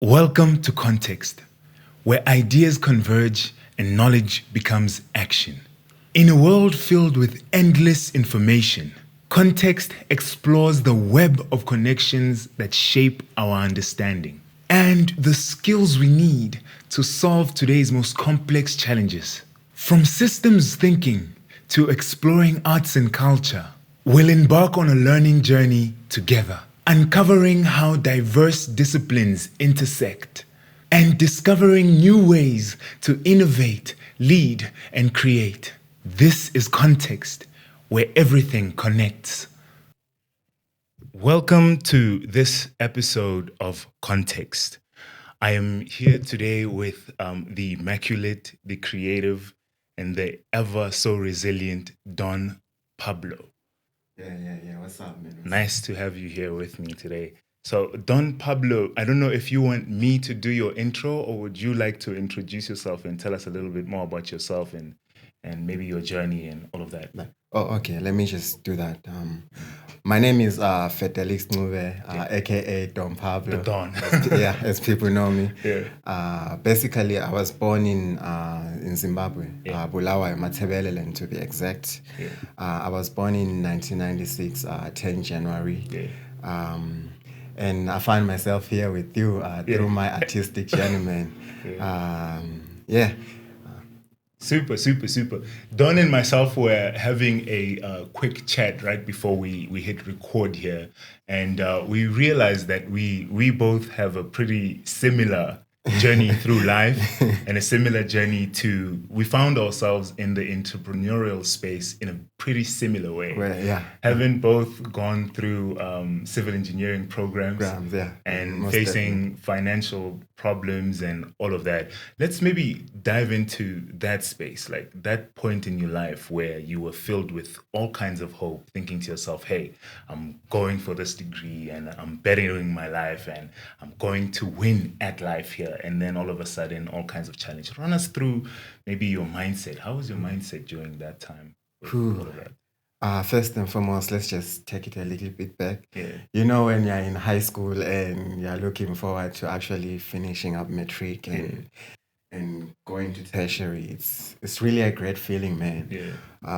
Welcome to Context, where ideas converge and knowledge becomes action. In a world filled with endless information, Context explores the web of connections that shape our understanding and the skills we need to solve today's most complex challenges. From systems thinking to exploring arts and culture, we'll embark on a learning journey together, uncovering how diverse disciplines intersect and discovering new ways to innovate, lead, and create. This is Context, where everything connects. Welcome to this episode of Context. I am here today with the immaculate, the creative, and the ever so resilient Don Pablo. Yeah. What's up, man? Nice to have you here with me today. So, Don Pablo, I don't know if you want me to do your intro or would you like to introduce yourself and tell us a little bit more about yourself and maybe your journey and all of that? Oh, okay. Let me just do that. My name is Fedelix Ncube, aka Don Pablo. The Don. As people know me. Yeah. Basically, I was born in Zimbabwe, Bulawayo, Matabeleland to be exact. Yeah. I was born in 1996, 10 January. Yeah. And I find myself here with you through my artistic journey, man. Super. Don and myself were having a quick chat right before we hit record here, and we realized that we both have a pretty similar journey through life and a similar journey we found ourselves in the entrepreneurial space in a pretty similar way. Having both gone through civil engineering programs and facing financial problems and all of that. Let's maybe dive into that space, like that point in your life where you were filled with all kinds of hope, thinking to yourself, hey, I'm going for this degree and I'm bettering my life and I'm going to win at life here. And then all of a sudden, all kinds of challenges. Run us through maybe your mindset. How was your mindset during that time? All of that? First and foremost, let's just take it a little bit back. Yeah. You know, when you're in high school and you're looking forward to actually finishing up matric and going to tertiary, it's really a great feeling, man. Yeah.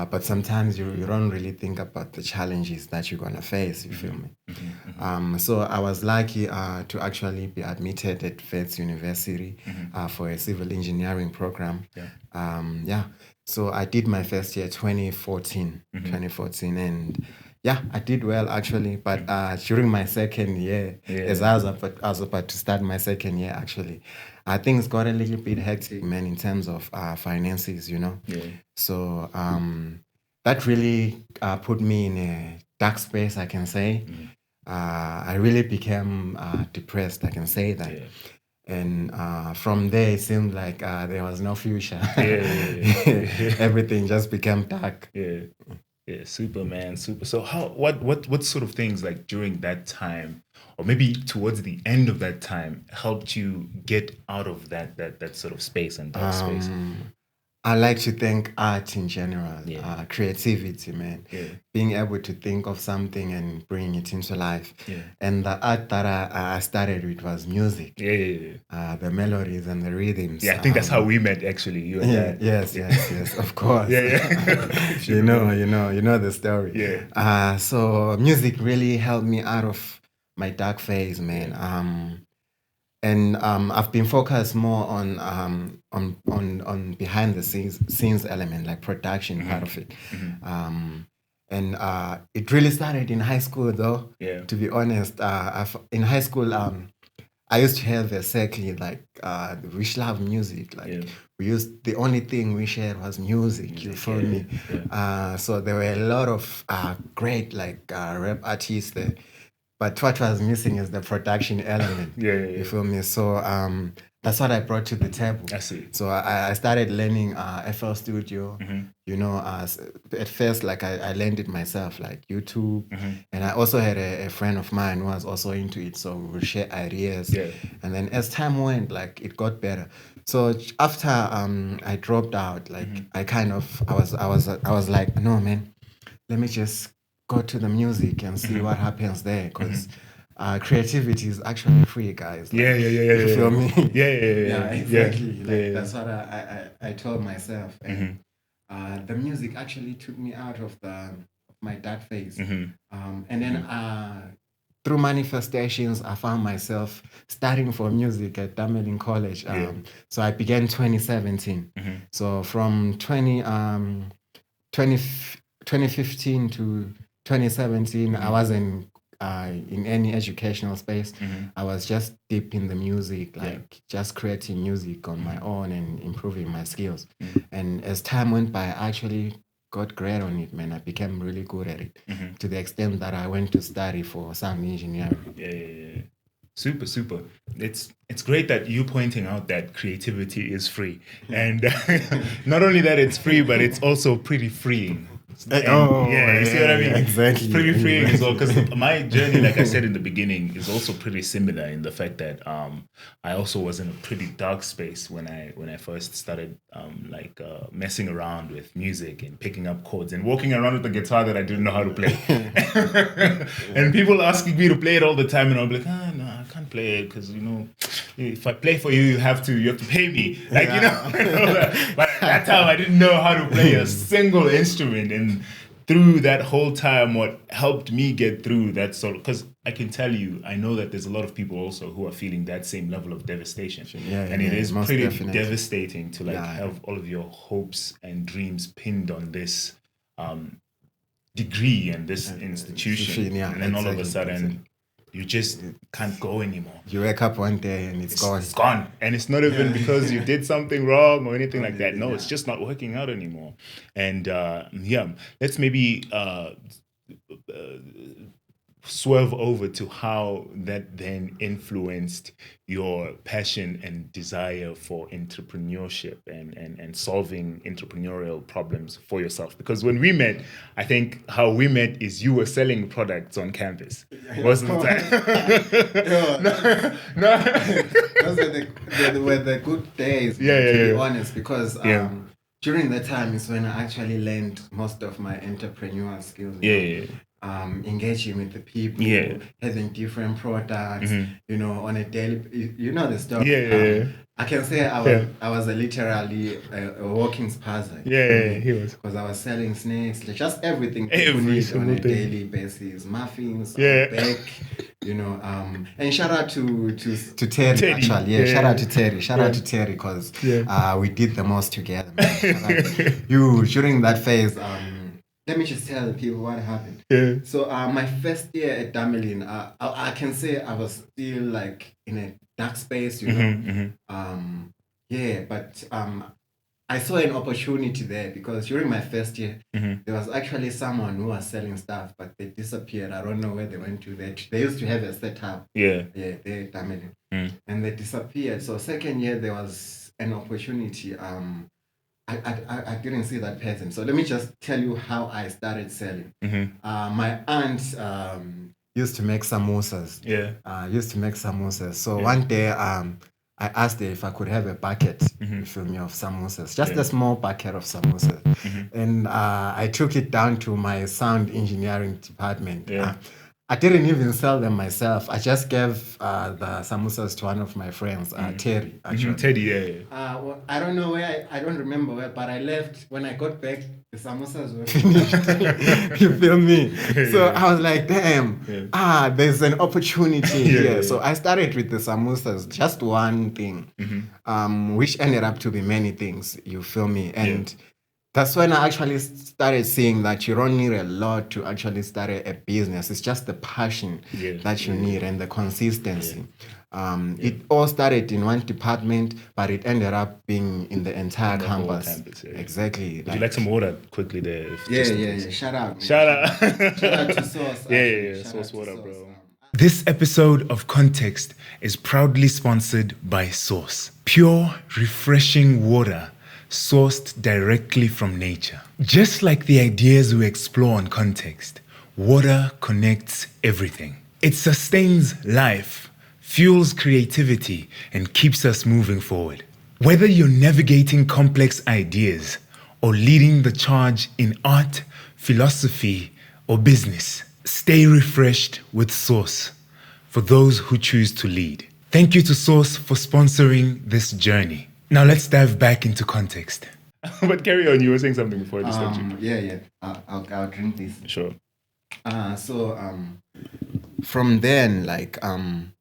But sometimes you don't really think about the challenges that you're gonna face. You feel me? So I was lucky to actually be admitted at Fedelix University for a civil engineering program. So I did my first year 2014, and I did well actually. But during my second year, as I was about to start my second year actually, things got a little bit hectic, man, in terms of finances, you know. Yeah. So that really put me in a dark space, I can say. I really became depressed, I can say that. Yeah. And from there, it seemed like there was no future. Everything just became dark. Yeah, super, man, super. So what sort of things like during that time, or maybe towards the end of that time, helped you get out of that sort of space and dark space? I like to thank art in general, creativity, man. Yeah. Being able to think of something and bring it into life. Yeah. And the art that I started with was music. Yeah. The melodies and the rhythms. Yeah, I think that's how we met actually. You and I. Yes, of course. You know the story. Yeah. So music really helped me out of my dark phase, man. And I've been focused more on behind the scenes element, like production part of it. And it really started in high school, though. Yeah. To be honest, in high school, I used to have a circle like we should have music. Like the only thing we shared was music. You feel me? Yeah. So there were a lot of great like rap artists there. But what was missing is the production element. You feel me? So that's what I brought to the table. I see. So I started learning FL Studio. You know, at first, like I learned it myself, like YouTube. And I also had a friend of mine who was also into it. So we would share ideas. And then as time went, like it got better. So after I dropped out, like I was like, no, man, let me just go to the music and see what happens there, because creativity is actually free, guys. Like, Yeah. You feel me? Yeah. Exactly. Yeah. Like that's what I told myself. And the music actually took me out of my dark phase. And then through manifestations, I found myself studying for music at Damelin College. So I began 2017. So from 2015 to 2017, I wasn't in any educational space. I was just deep in the music, like just creating music on my own and improving my skills. And as time went by, I actually got great on it, man. I became really good at it to the extent that I went to study for sound engineering. Yeah. Super. It's great that you pointing out that creativity is free, and not only that it's free, but it's also pretty freeing. And, you see what I mean? Exactly. It's pretty freeing as well, because my journey, like I said in the beginning, is also pretty similar in the fact that I also was in a pretty dark space when I first started messing around with music and picking up chords and walking around with a guitar that I didn't know how to play. And people asking me to play it all the time, and I'll be like, no, I can't play it because if I play for you, you have to pay me, like But at that time, I didn't know how to play a single instrument, and through that whole time, what helped me get through that solo, because I can tell you, I know that there's a lot of people also who are feeling that same level of devastation, and it is pretty devastating to have all of your hopes and dreams pinned on this degree and this institution, and then all of a sudden you just can't go anymore. You wake up one day and it's gone. It's gone. And it's not even because you did something wrong or anything like that. No, it's just not working out anymore. And let's maybe swerve over to how that then influenced your passion and desire for entrepreneurship and solving entrepreneurial problems for yourself. Because when we met, I think how we met is you were selling products on campus most of the time. Those were the good days, to be honest, because during that time is when I actually learned most of my entrepreneurial skills. Engaging with the people, having different products, on a daily, the stuff. I can say I was literally a walking spaza. He was. Because I was selling snacks, just everything people need on a daily basis. Muffins, bake, and shout out to Terry, actually. Shout out to Terry. Shout out to Terry because we did the most together, man. During that phase, let me just tell the people what happened. So my first year at Damelin, I can say I was still like in a dark space, but I saw an opportunity there because during my first year, there was actually someone who was selling stuff, but they disappeared. I don't know where they went to. They used to have a setup. There at Damelin. And they disappeared. So second year, there was an opportunity. I didn't see that person. So let me just tell you how I started selling. My aunt used to make samosas. So one day I asked her if I could have a bucket, of samosas. Just a small bucket of samosas. And I took it down to my sound engineering department. I didn't even sell them myself. I just gave the samosas to one of my friends, Terry. Actually. Teddy, well, I don't know where, I don't remember where, but I left. When I got back, the samosas were finished. You feel me? So I was like, damn, there's an opportunity here. So I started with the samosas, just one thing, which ended up to be many things, you feel me? And that's when I actually started seeing that you don't need a lot to actually start a business. It's just the passion that you need and the consistency. It all started in one department, but it ended up being in the entire campus. Exactly. Would you like some water quickly there? Shout out. Shout out to Sauce. Sauce water, bro. This episode of Context is proudly sponsored by Sauce. Pure, refreshing water sourced directly from nature. Just like the ideas we explore on Context, water connects everything. It sustains life, fuels creativity, and keeps us moving forward. Whether you're navigating complex ideas or leading the charge in art, philosophy, or business, stay refreshed with Sauce. for those who choose to lead. Thank you to Source for sponsoring this journey. Now let's dive back into context. But carry on, you were saying something before I disturbed you. Yeah. I'll drink this. Sure. From then, like, from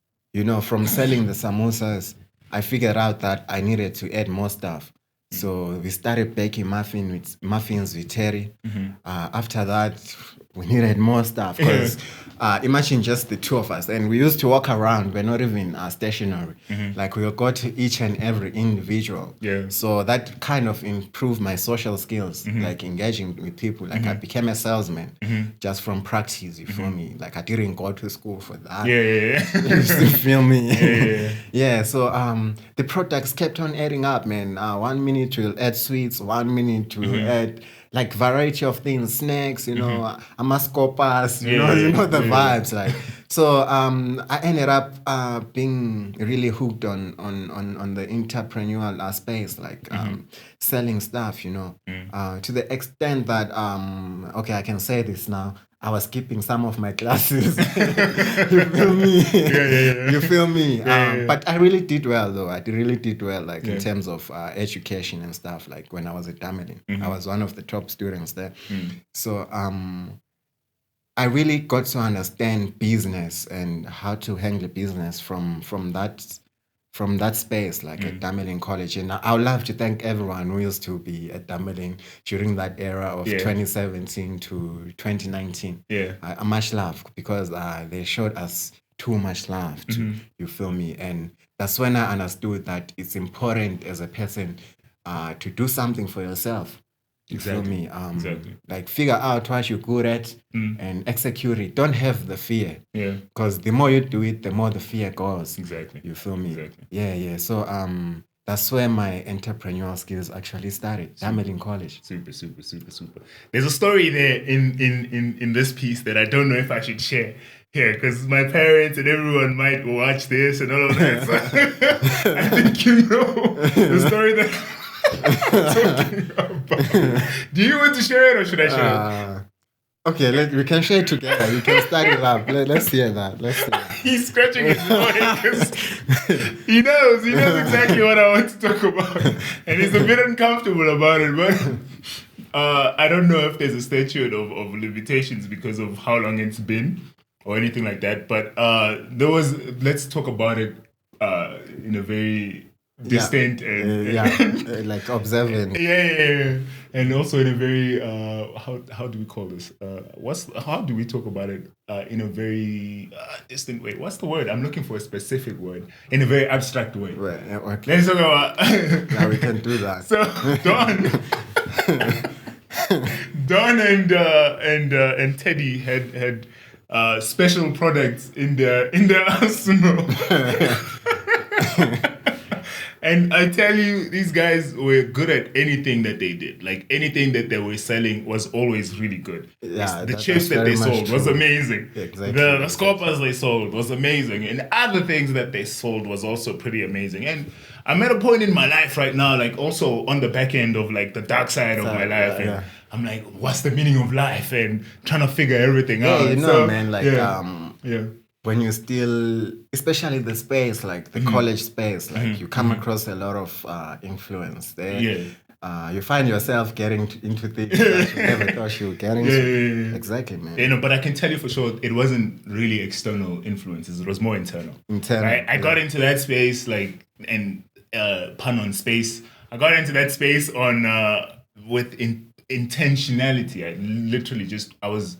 selling the samosas, I figured out that I needed to add more stuff. So we started baking muffins with Terry. After that, we needed more stuff because imagine just the two of us. And we used to walk around. We're not even stationary. Like we would go to each and every individual. Yeah. So that kind of improved my social skills, like engaging with people. Like I became a salesman just from practice, you feel me? Like I didn't go to school for that. You feel me? Yeah. So the products kept on adding up, man. 1 minute we'll add sweets, 1 minute we'll add like variety of things, snacks, amascopas, you know the vibes, like. So I ended up being really hooked on the entrepreneurial space, like selling stuff, to the extent that okay, I can say this now. I was skipping some of my classes. You feel me? You feel me? But I really did well, though. I really did well, like in terms of education and stuff. Like when I was at Damelin, I was one of the top students there. So I really got to understand business and how to handle business from that space, like at Damelin College. And I would love to thank everyone who used to be at Damelin during that era of 2017 to 2019. Much love, because they showed us too much love, you feel me? And that's when I understood that it's important as a person to do something for yourself. You feel me? Like figure out what you're good at and execute it. Don't have the fear. Because the more you do it, the more the fear goes. You feel me? Yeah. So that's where my entrepreneurial skills actually started. Damelin College. Super. There's a story there in this piece that I don't know if I should share here, because my parents and everyone might watch this and all of that. So I think you know the story that talking about. Do you want to share it or should I share it? Okay, we can share it together. You can start it up. Let's hear that. He's scratching his forehead because he knows exactly what I want to talk about, and he's a bit uncomfortable about it. But I don't know if there's a statute of limitations because of how long it's been or anything like that. But there was. Let's talk about it in a very distant and like observant. And also in a very how do we call this? How do we talk about it in a very distant way? What's the word? I'm looking for a specific word in a very abstract way. Right. Okay. Let's talk about. Now we can do that. So Don and Teddy had special products in their arsenal. And I tell you, these guys were good at anything that they did. Like anything that they were selling was always really good. The chips that they sold was amazing. Exactly. The scopas they sold was amazing. And other things that they sold was also pretty amazing. And I'm at a point in my life right now, like also on the back end of like the dark side of my life. And I'm like, what's the meaning of life? And trying to figure everything out. Man, like, when you still, especially the space, like the college space, like you come across a lot of influence there. You find yourself getting into things that you never thought you would get into. Exactly, man. But I can tell you for sure, it wasn't really external influences. It was more internal. Right? I got into that space, like, and pun on space. I got into that space on with intentionality. I was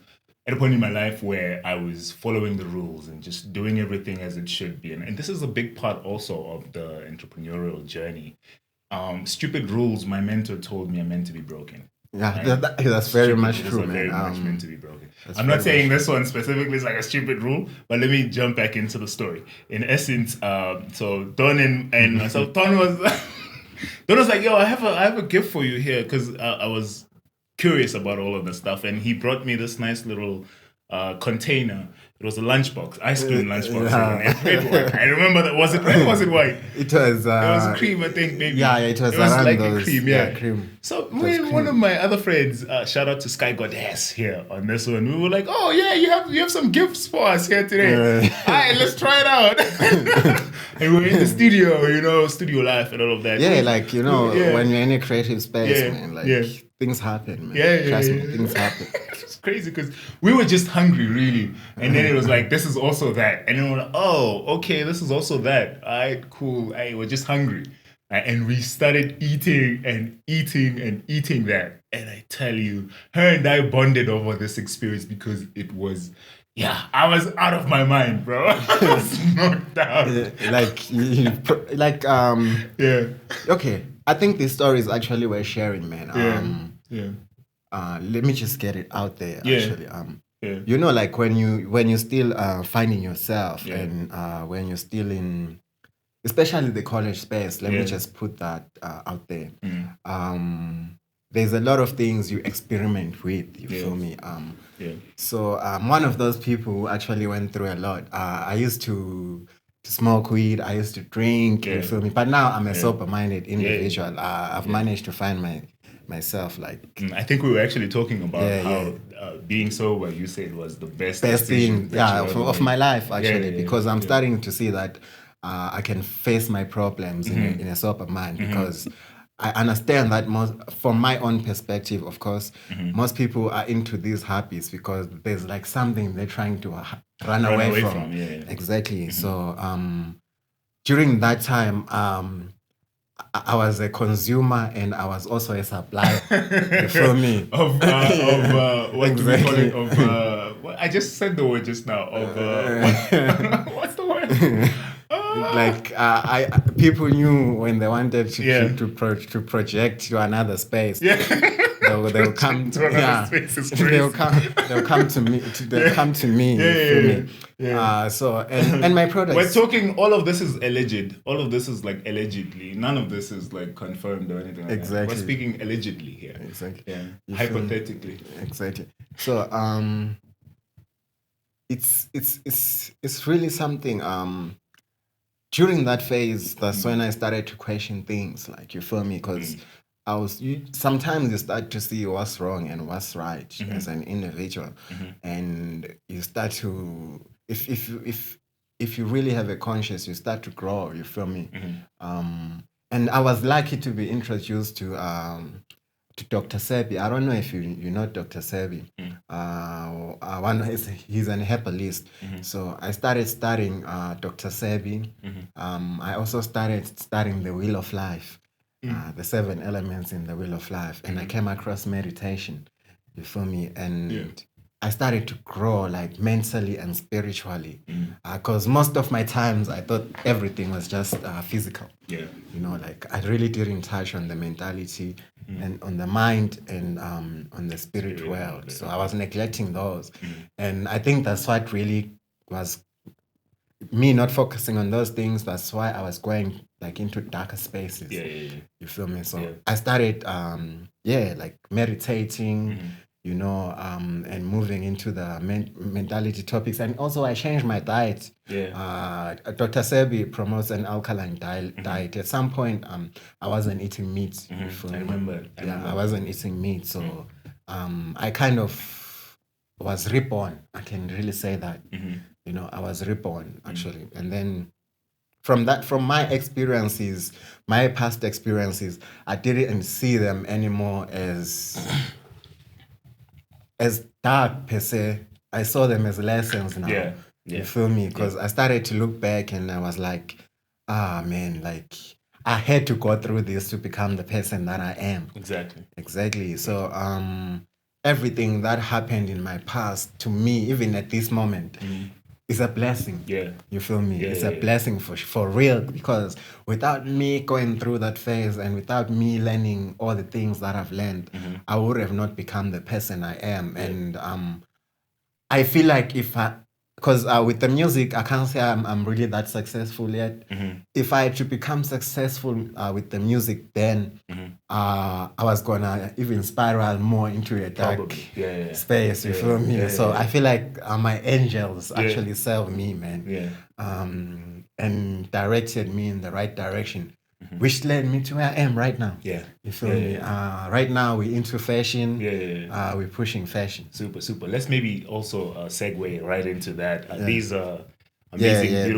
at a point in my life where I was following the rules and just doing everything as it should be. And this is a big part also of the entrepreneurial journey. Stupid rules, my mentor told me, are meant to be broken. Yeah, right? That's very much true, man. Very much meant to be broken. I'm not saying this one specifically is like a stupid rule, but let me jump back into the story. In essence, so Don and so Don was like, yo, I have a gift for you here, because I was curious about all of the stuff, and he brought me this nice little container It was a lunchbox, ice cream lunchbox. Yeah. Red one. I remember that. Was it red or was it white? It was. It was cream, I think, maybe. Yeah, it was around like those, a cream, yeah. cream. So me and one of my other friends, shout out to Sky Goddess here on this one. We were like, oh yeah, you have some gifts for us here today. All right, let's try it out. And we're in the studio, studio life and all of that. Yeah, like when you're in a creative space, man, like things happen, man. Trust me, things happen. It's crazy because we were just hungry, really. And then it was like, this is also that. And then we're like, oh, okay, this is also that. All right, cool. Hey, we're just hungry. And we started eating and eating and eating that. And I tell you, her and I bonded over this experience because it was, I was out of my mind, bro. I was knocked out. Okay, I think this story is actually worth sharing, man. Let me just get it out there. Actually, like when you're still finding yourself, and when you're still in, especially the college space. Let me just put that out there. There's a lot of things you experiment with. You feel me? So one of those people who actually went through a lot. I used to smoke weed. I used to drink. You feel me? But now I'm a sober-minded individual. I've managed to find myself. Like I think we were actually talking about how being sober, you said, was the best thing of my life, actually, because I'm starting to see that I can face my problems in a sober mind, because I understand that from my own perspective, of course, most people are into these habits because there's like something they're trying to run away from. Exactly. So during that time, I was a consumer and I was also a supplier. You feel me? What do we call it? I just said the word just now. What's the word? People knew when they wanted to project to another space. They'll come to another space. They'll come to me. They'll come to me. And my products. We're talking. All of this is alleged. All of this is like allegedly. None of this is like confirmed or anything like that. We're speaking allegedly here. Exactly. Yeah. Hypothetically. Exactly. So it's really something. During that phase, that's when I started to question things, like, you feel me? Because sometimes you start to see what's wrong and what's right as an individual, and you start to, if you really have a conscience, you start to grow. You feel me? And I was lucky to be introduced to Dr. Sebi. I don't know if you know Dr. Sebi. He's an herbalist. So I started studying Dr. Sebi. I also started studying the Wheel of Life, the 7 elements in the Wheel of Life. And I came across meditation. You feel me? And I started to grow, like, mentally and spiritually. Because most of my times I thought everything was just physical. Like, I really didn't touch on the mentality and on the mind and on the spirit world. So I was neglecting those. And I think that's what really was me not focusing on those things. That's why I was going like into darker spaces. You feel me? So I started like meditating, and moving into the mentality topics. And also I changed my diet. Dr. Sebi promotes an alkaline diet. At some point, I wasn't eating meat. I remember. I wasn't eating meat. So I kind of was reborn. I can really say that. I was reborn, actually. And then from my experiences, my past experiences, I didn't see them anymore as dark per se. I saw them as lessons now. You feel me? Because I started to look back and I was like, man, like, I had to go through this to become the person that I am. Exactly. So everything that happened in my past, to me, even at this moment, is a blessing. You feel me? It's a blessing for real, because without me going through that phase and without me learning all the things that I've learned, I would have not become the person I am. And I feel like if I because with the music, I can't say I'm really that successful yet. If I had to become successful with the music, then I was gonna even spiral more into a dark space. You feel me? So I feel like my angels actually served me, man. And directed me in the right direction. Which led me to where I am right now. You feel me? Right now we're into fashion. We're pushing fashion. Super. Let's maybe also segue right into that. These amazing,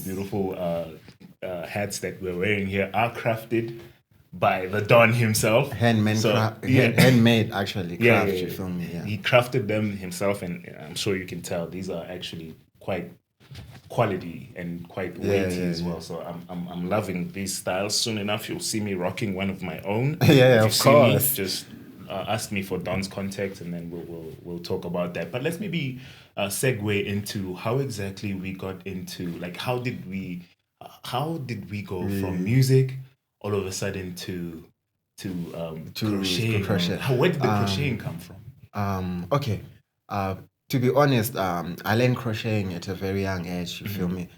beautiful hats that we're wearing here are crafted by the Don himself. Handmade, actually. You feel me? He crafted them himself, and I'm sure you can tell these are actually quite quality and quite weighty as well. So I'm loving these styles. Soon enough, you'll see me rocking one of my own. Of course. Just ask me for Don's contact, and then we'll talk about that. But let's maybe segue into how exactly we got into, like, how did we go from music all of a sudden to crocheting? Where did the crocheting come from? Okay. To be honest, I learned crocheting at a very young age, you feel me?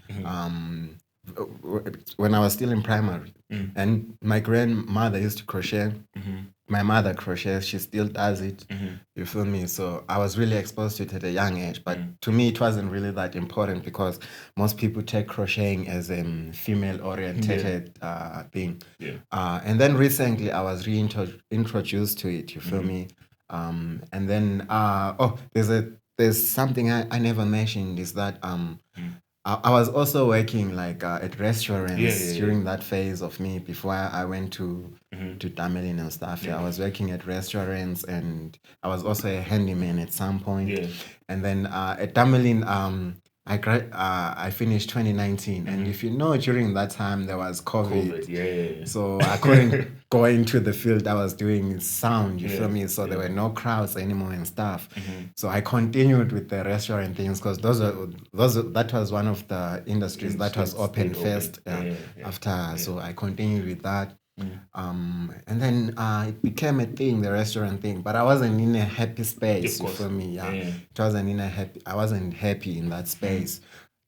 When I was still in primary. And my grandmother used to crochet. My mother crochets, she still does it, you feel me? So I was really exposed to it at a young age. But to me, it wasn't really that important because most people take crocheting as a female-oriented thing. And then recently, I was reintroduced to it, you feel me? And then, there's something I never mentioned is that I was also working like at restaurants during that phase of me before I went to Tamerlane and stuff. I was working at restaurants, and I was also a handyman at some point. And then at Tamerlane, I finished 2019, and if you know, during that time there was COVID. So I couldn't go into the field I was doing sound, you feel me? So there were no crowds anymore and stuff. So I continued with the restaurant things because that was one of the industries that was open first after. So I continued with that. And then it became a thing, the restaurant thing, but I wasn't in a happy space, you feel me? I wasn't happy in that space.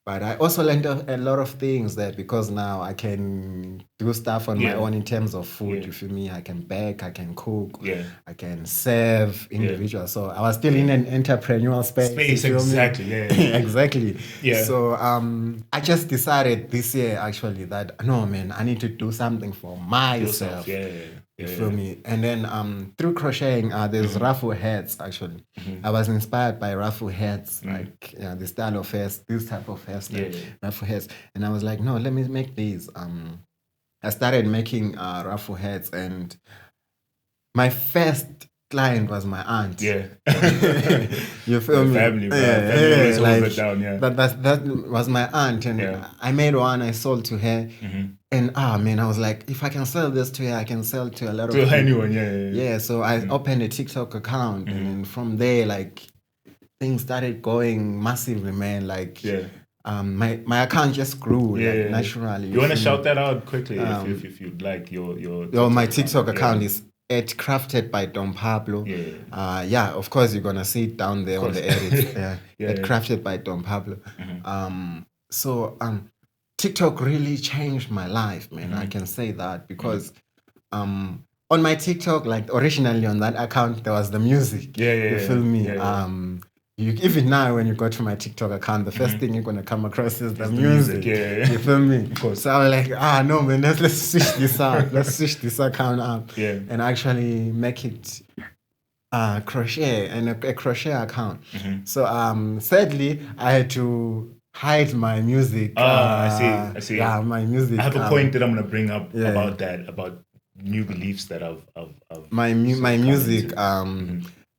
But I also learned a lot of things there because now I can do stuff on my own in terms of food, you feel me? I can bake, I can cook, I can serve individuals. So I was still in an entrepreneurial space. You feel Exactly, me? Exactly. So I just decided this year actually that, no, man, I need to do something for myself. You feel me? And then through crocheting, there's raffle hats actually. I was inspired by raffle hats, like the style of hats, this type of hats, raffle hats. And I was like, no, let me make these. I started making raffle hats, and my first client was my aunt. You feel me? Family, that was my aunt, and I made one. I sold to her, and man, I was like, if I can sell this to her, I can sell to a lot of people. Anyone, So I opened a TikTok account, and then from there, like, things started going massively, man. Like, my account just grew naturally. You want to shout that out quickly if you'd like your my TikTok account is @crafted by Don Pablo. Of course you're gonna see it down there on the edit. @crafted by Don Pablo. So TikTok really changed my life, man. I can say that because on my TikTok, like originally on that account, there was the music. You feel me? Even now, when you go to my TikTok account, the first thing you're gonna come across is the music. You feel me? So I was like, no, man, let's switch this up. Let's switch this account up and actually make it crochet and a crochet account. So sadly, I had to hide my music. I see. Yeah, my music. I have a point that I'm gonna bring up about that, about new beliefs that I've my music.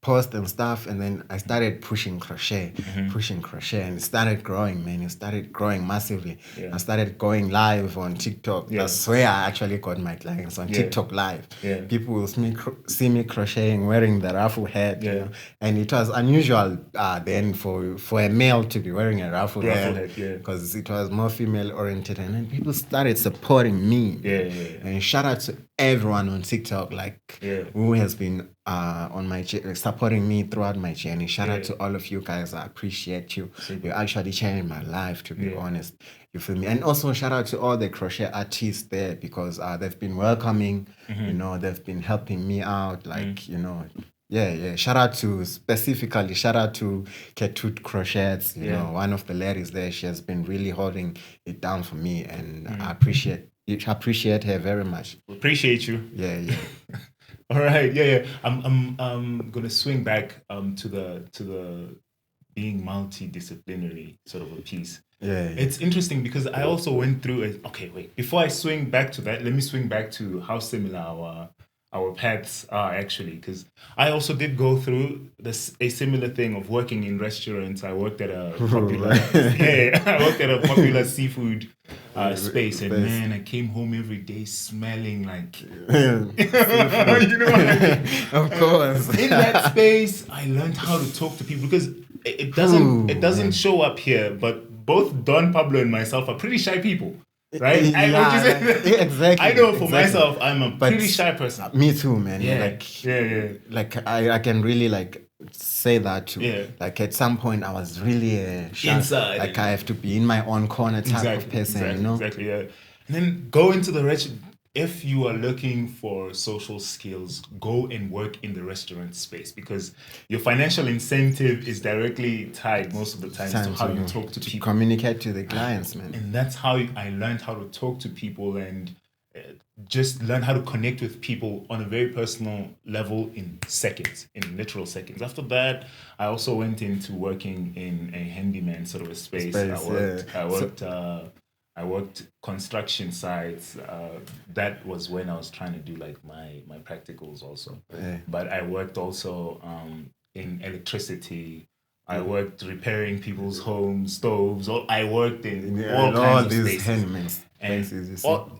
Post and stuff, and then I started pushing crochet, and it started growing, man. It started growing massively. I started going live on TikTok. That's where I actually got my clients, on TikTok live. People will see me crocheting, wearing the raffle hat, you know? And it was unusual then for a male to be wearing a raffle hat because it was more female oriented, and then people started supporting me. And shout out to everyone on TikTok, like who has been on my supporting me throughout my journey. Shout out to all of you guys. I appreciate you. You actually changed my life, to be honest. You feel me? And also shout out to all the crochet artists there, because they've been welcoming. You know, they've been helping me out. Like you know. Yeah. Shout out to Ketut Crochets. You know, one of the ladies there. She has been really holding it down for me, and I appreciate her very much. Appreciate you. Yeah. All right. Yeah. I'm gonna swing back to the being multidisciplinary sort of a piece. Yeah. It's interesting because I also went through okay, wait. Before I swing back to that, let me swing back to how similar our paths are, actually, because I also did go through a similar thing of working in restaurants. I worked at a popular seafood space, and man, I came home every day smelling like you know what I mean? Of course. In that space, I learned how to talk to people, because it doesn't show up here, but both Don Pablo and myself are pretty shy people. Right? Exactly. I know for myself, I'm a pretty shy person. Me too, man. Like I can really like say that too. Yeah. Like at some point I was really shy. Inside. Like I have to be in my own corner type of person, you know? Exactly, yeah. And then go into the restaurant. If you are looking for social skills, go and work in the restaurant space, because your financial incentive is directly tied most of the time to how you talk to people. Communicate to the clients, man. And that's how I learned how to talk to people and just learn how to connect with people on a very personal level in literal seconds. After that, I also went into working in a handyman sort of a space. I worked construction sites. That was when I was trying to do like my practicals also. Yeah. But I worked also in electricity. I worked repairing people's homes, stoves. I worked in all kinds of spaces. And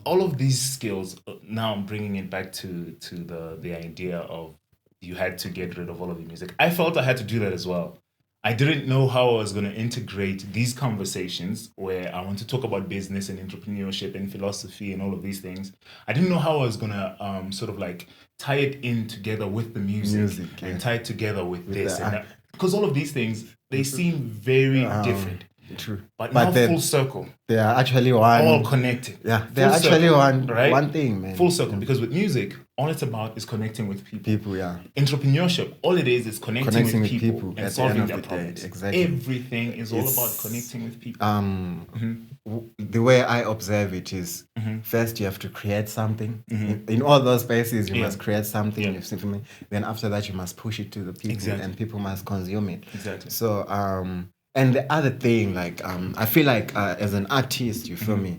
all of these skills, now I'm bringing it back to the idea of you had to get rid of all of your music. I felt I had to do that as well. I didn't know how I was going to integrate these conversations where I want to talk about business and entrepreneurship and philosophy and all of these things. I didn't know how I was going to sort of like tie it in together with the music and tie it together with this. And that, because all of these things, they seem very different. True. But now full circle. They are actually one. All connected. Yeah, they're actually one, right? One thing, man. Full circle. Because with music, all it's about is connecting with people. Yeah. Entrepreneurship, all it is connecting with people and solving their problems. Exactly. Everything is all about connecting with people. The way I observe it is, first you have to create something. In all those spaces, you must create something. Yeah. Then after that, you must push it to the people, and people must consume it. Exactly. So, and the other thing, like, I feel like as an artist, you feel me?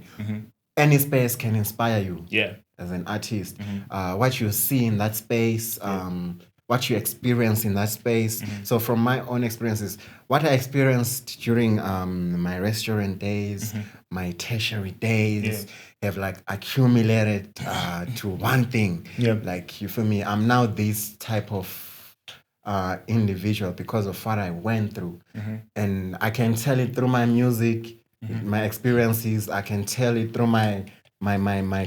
Any space can inspire you. Yeah. As an artist, what you see in that space, what you experience in that space. So from my own experiences, what I experienced during my restaurant days, my tertiary days, have like accumulated to one thing. Yeah. Like, you feel me? I'm now this type of individual because of what I went through. And I can tell it through my music, my experiences. I can tell it through my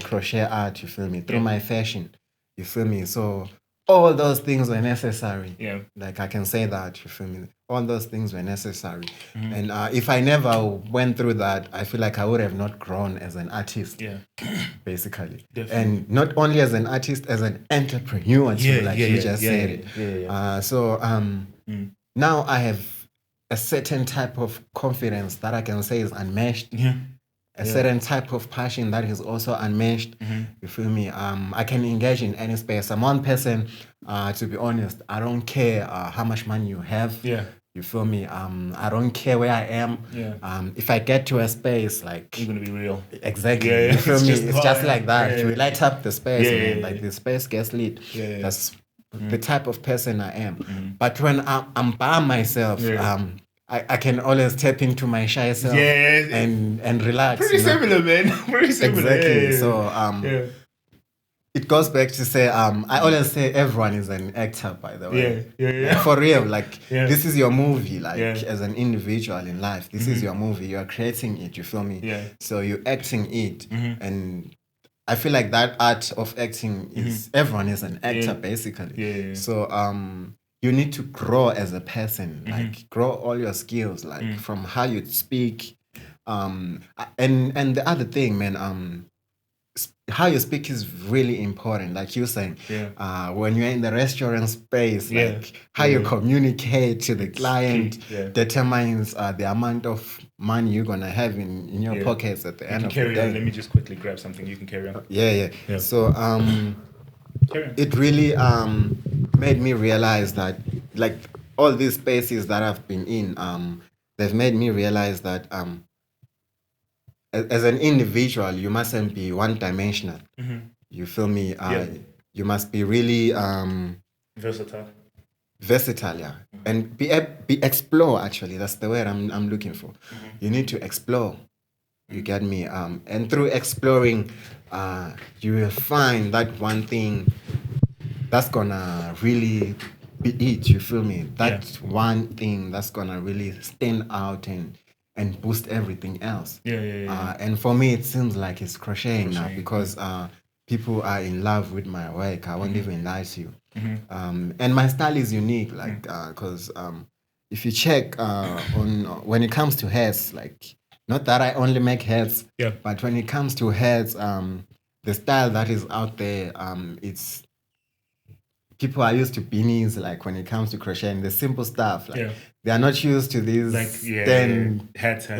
crochet art, you feel me? Through my fashion, you feel me? So all those things were necessary. Yeah. Like, I can say that, you feel me? All those things were necessary. And if I never went through that, I feel like I would have not grown as an artist. Yeah. Basically. Definitely. And not only as an artist, as an entrepreneur too, you just said it. So now I have a certain type of confidence that I can say is unmatched. A certain type of passion that is also unmatched. You feel me? I can engage in any space. I'm one person, to be honest, I don't care how much money you have. Yeah. You feel me? I don't care where I am. Yeah. If I get to a space, like, you're gonna be real. Exactly. You feel me? It's just like that. Yeah. We light up the space, man. Yeah. Like, the space gets lit. Yeah. That's the type of person I am. But when I'm by myself, I can always tap into my shy self and relax. Pretty similar, man. Pretty similar. Exactly. So it goes back to say, I always say everyone is an actor, by the way. Yeah. Like, for real, like, this is your movie, like, as an individual in life, this is your movie. You are creating it, you feel me? Yeah. So you're acting it. And I feel like that art of acting is everyone is an actor basically. Yeah. So you need to grow as a person, like grow all your skills, like from how you speak. And the other thing, man, how you speak is really important. Like you're saying, when you're in the restaurant space, like how you communicate to the client determines the amount of money you're gonna have in your pockets at the end of the day. Let me just quickly grab something. You can carry on. Yeah. So it really made me realize that, like, all these spaces that I've been in, they've made me realize that as an individual, you mustn't be one-dimensional. You feel me? You must be really versatile, yeah. And be explore. Actually, that's the word I'm looking for. You need to explore. You get me? And through exploring, you will find that one thing that's gonna really be it. You feel me? That one thing that's gonna really stand out and boost everything else. And for me, it seems like it's crocheting now because people are in love with my work. I won't even lie to you. And my style is unique, like because if you check on when it comes to hats, like, not that I only make hats, but when it comes to hats, the style that is out there, it's people are used to beanies. Like when it comes to crocheting, the simple stuff, like they are not used to these hats. Hats.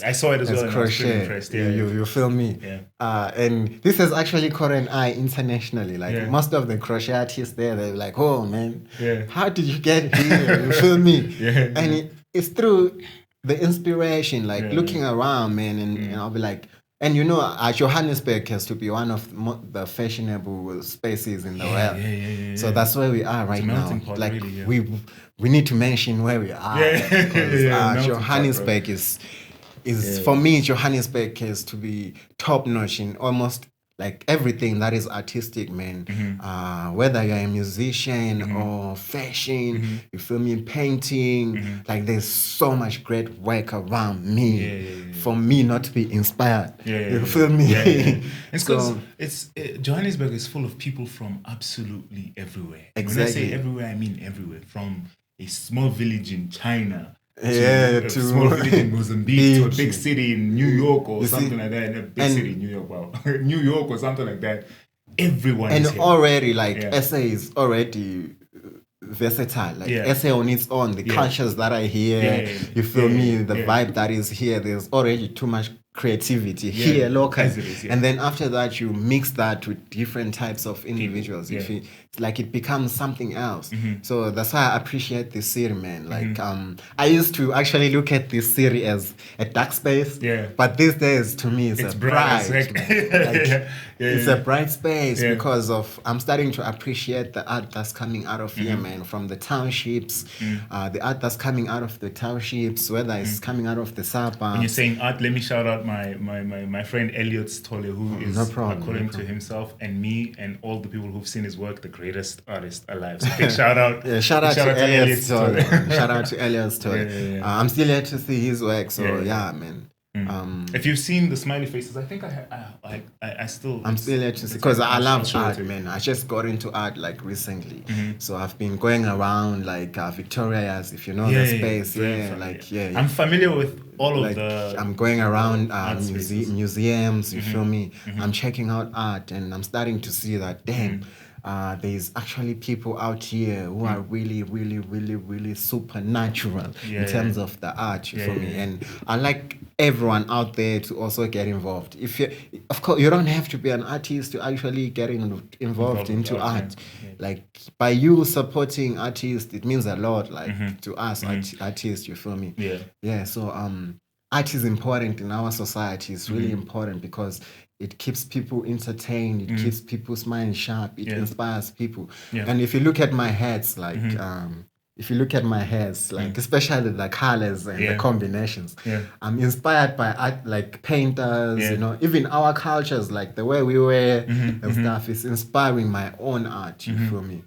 I saw it as well. And crochet. I was pretty impressed. You feel me? And this has actually caught an eye internationally. Like most of the crochet artists there, they're like, "Oh man, how did you get here?" You feel me? And it's through the inspiration, like looking around, man, and I'll be like. And you know, Johannesburg has to be one of the fashionable spaces in the world. So that's where we are right now. Like really, we need to mention where we are. Because Johannesburg is for me, Johannesburg has to be top notch in almost like everything that is artistic, man. Whether you're a musician or fashion, you feel me, painting, like there's so much great work around me for me not to be inspired. You feel me? So it's Johannesburg is full of people from absolutely everywhere. Exactly. When I say everywhere, I mean everywhere. From a small village in China. To a small village in Mozambique, to a big city in New York or something like that. In a big city in New York, New York or something like that. Everyone is here. Already, like, SA is already versatile. Like, SA on its own, the cultures that are here, you feel me, the vibe that is here, there's already too much creativity here locally. And then after that, you mix that with different types of individuals. It's like it becomes something else. So that's why I appreciate this city, man. Like I used to actually look at this city as a dark space, but these days to me it's a bright it's a bright space because of I'm starting to appreciate the art that's coming out of here, man, from the townships, the art that's coming out of the townships, whether it's coming out of the suburbs. When you're saying art, let me shout out my friend Elliot Stolle, who is, according to himself and me and all the people who've seen his work, the greatest artist alive. So big shout out. Shout out to Elliot Stolle. Shout out to Elliot Stolle. I'm still yet to see his work, so man. If you've seen the smiley faces, I think I'm still yet to see, because I love art, man. I just got into art like recently, so I've been going around like Victoria's, if you know the space. I'm familiar with all of the. I'm going around museums. You feel me? I'm checking out art, and I'm starting to see that there's actually people out here who are really, really, really, really supernatural in terms of the art, you feel me? And I like everyone out there to also get involved. Of course, you don't have to be an artist to actually get involved into art. Like, by you supporting artists, it means a lot, like, to us artists, you feel me? So art is important in our society. It's really important because it keeps people entertained. It keeps people's minds sharp. It inspires people. And if you look at my hats, like, especially the colors and the combinations, I'm inspired by art, like painters, you know, even our cultures, like the way we wear and stuff is inspiring my own art. You feel me?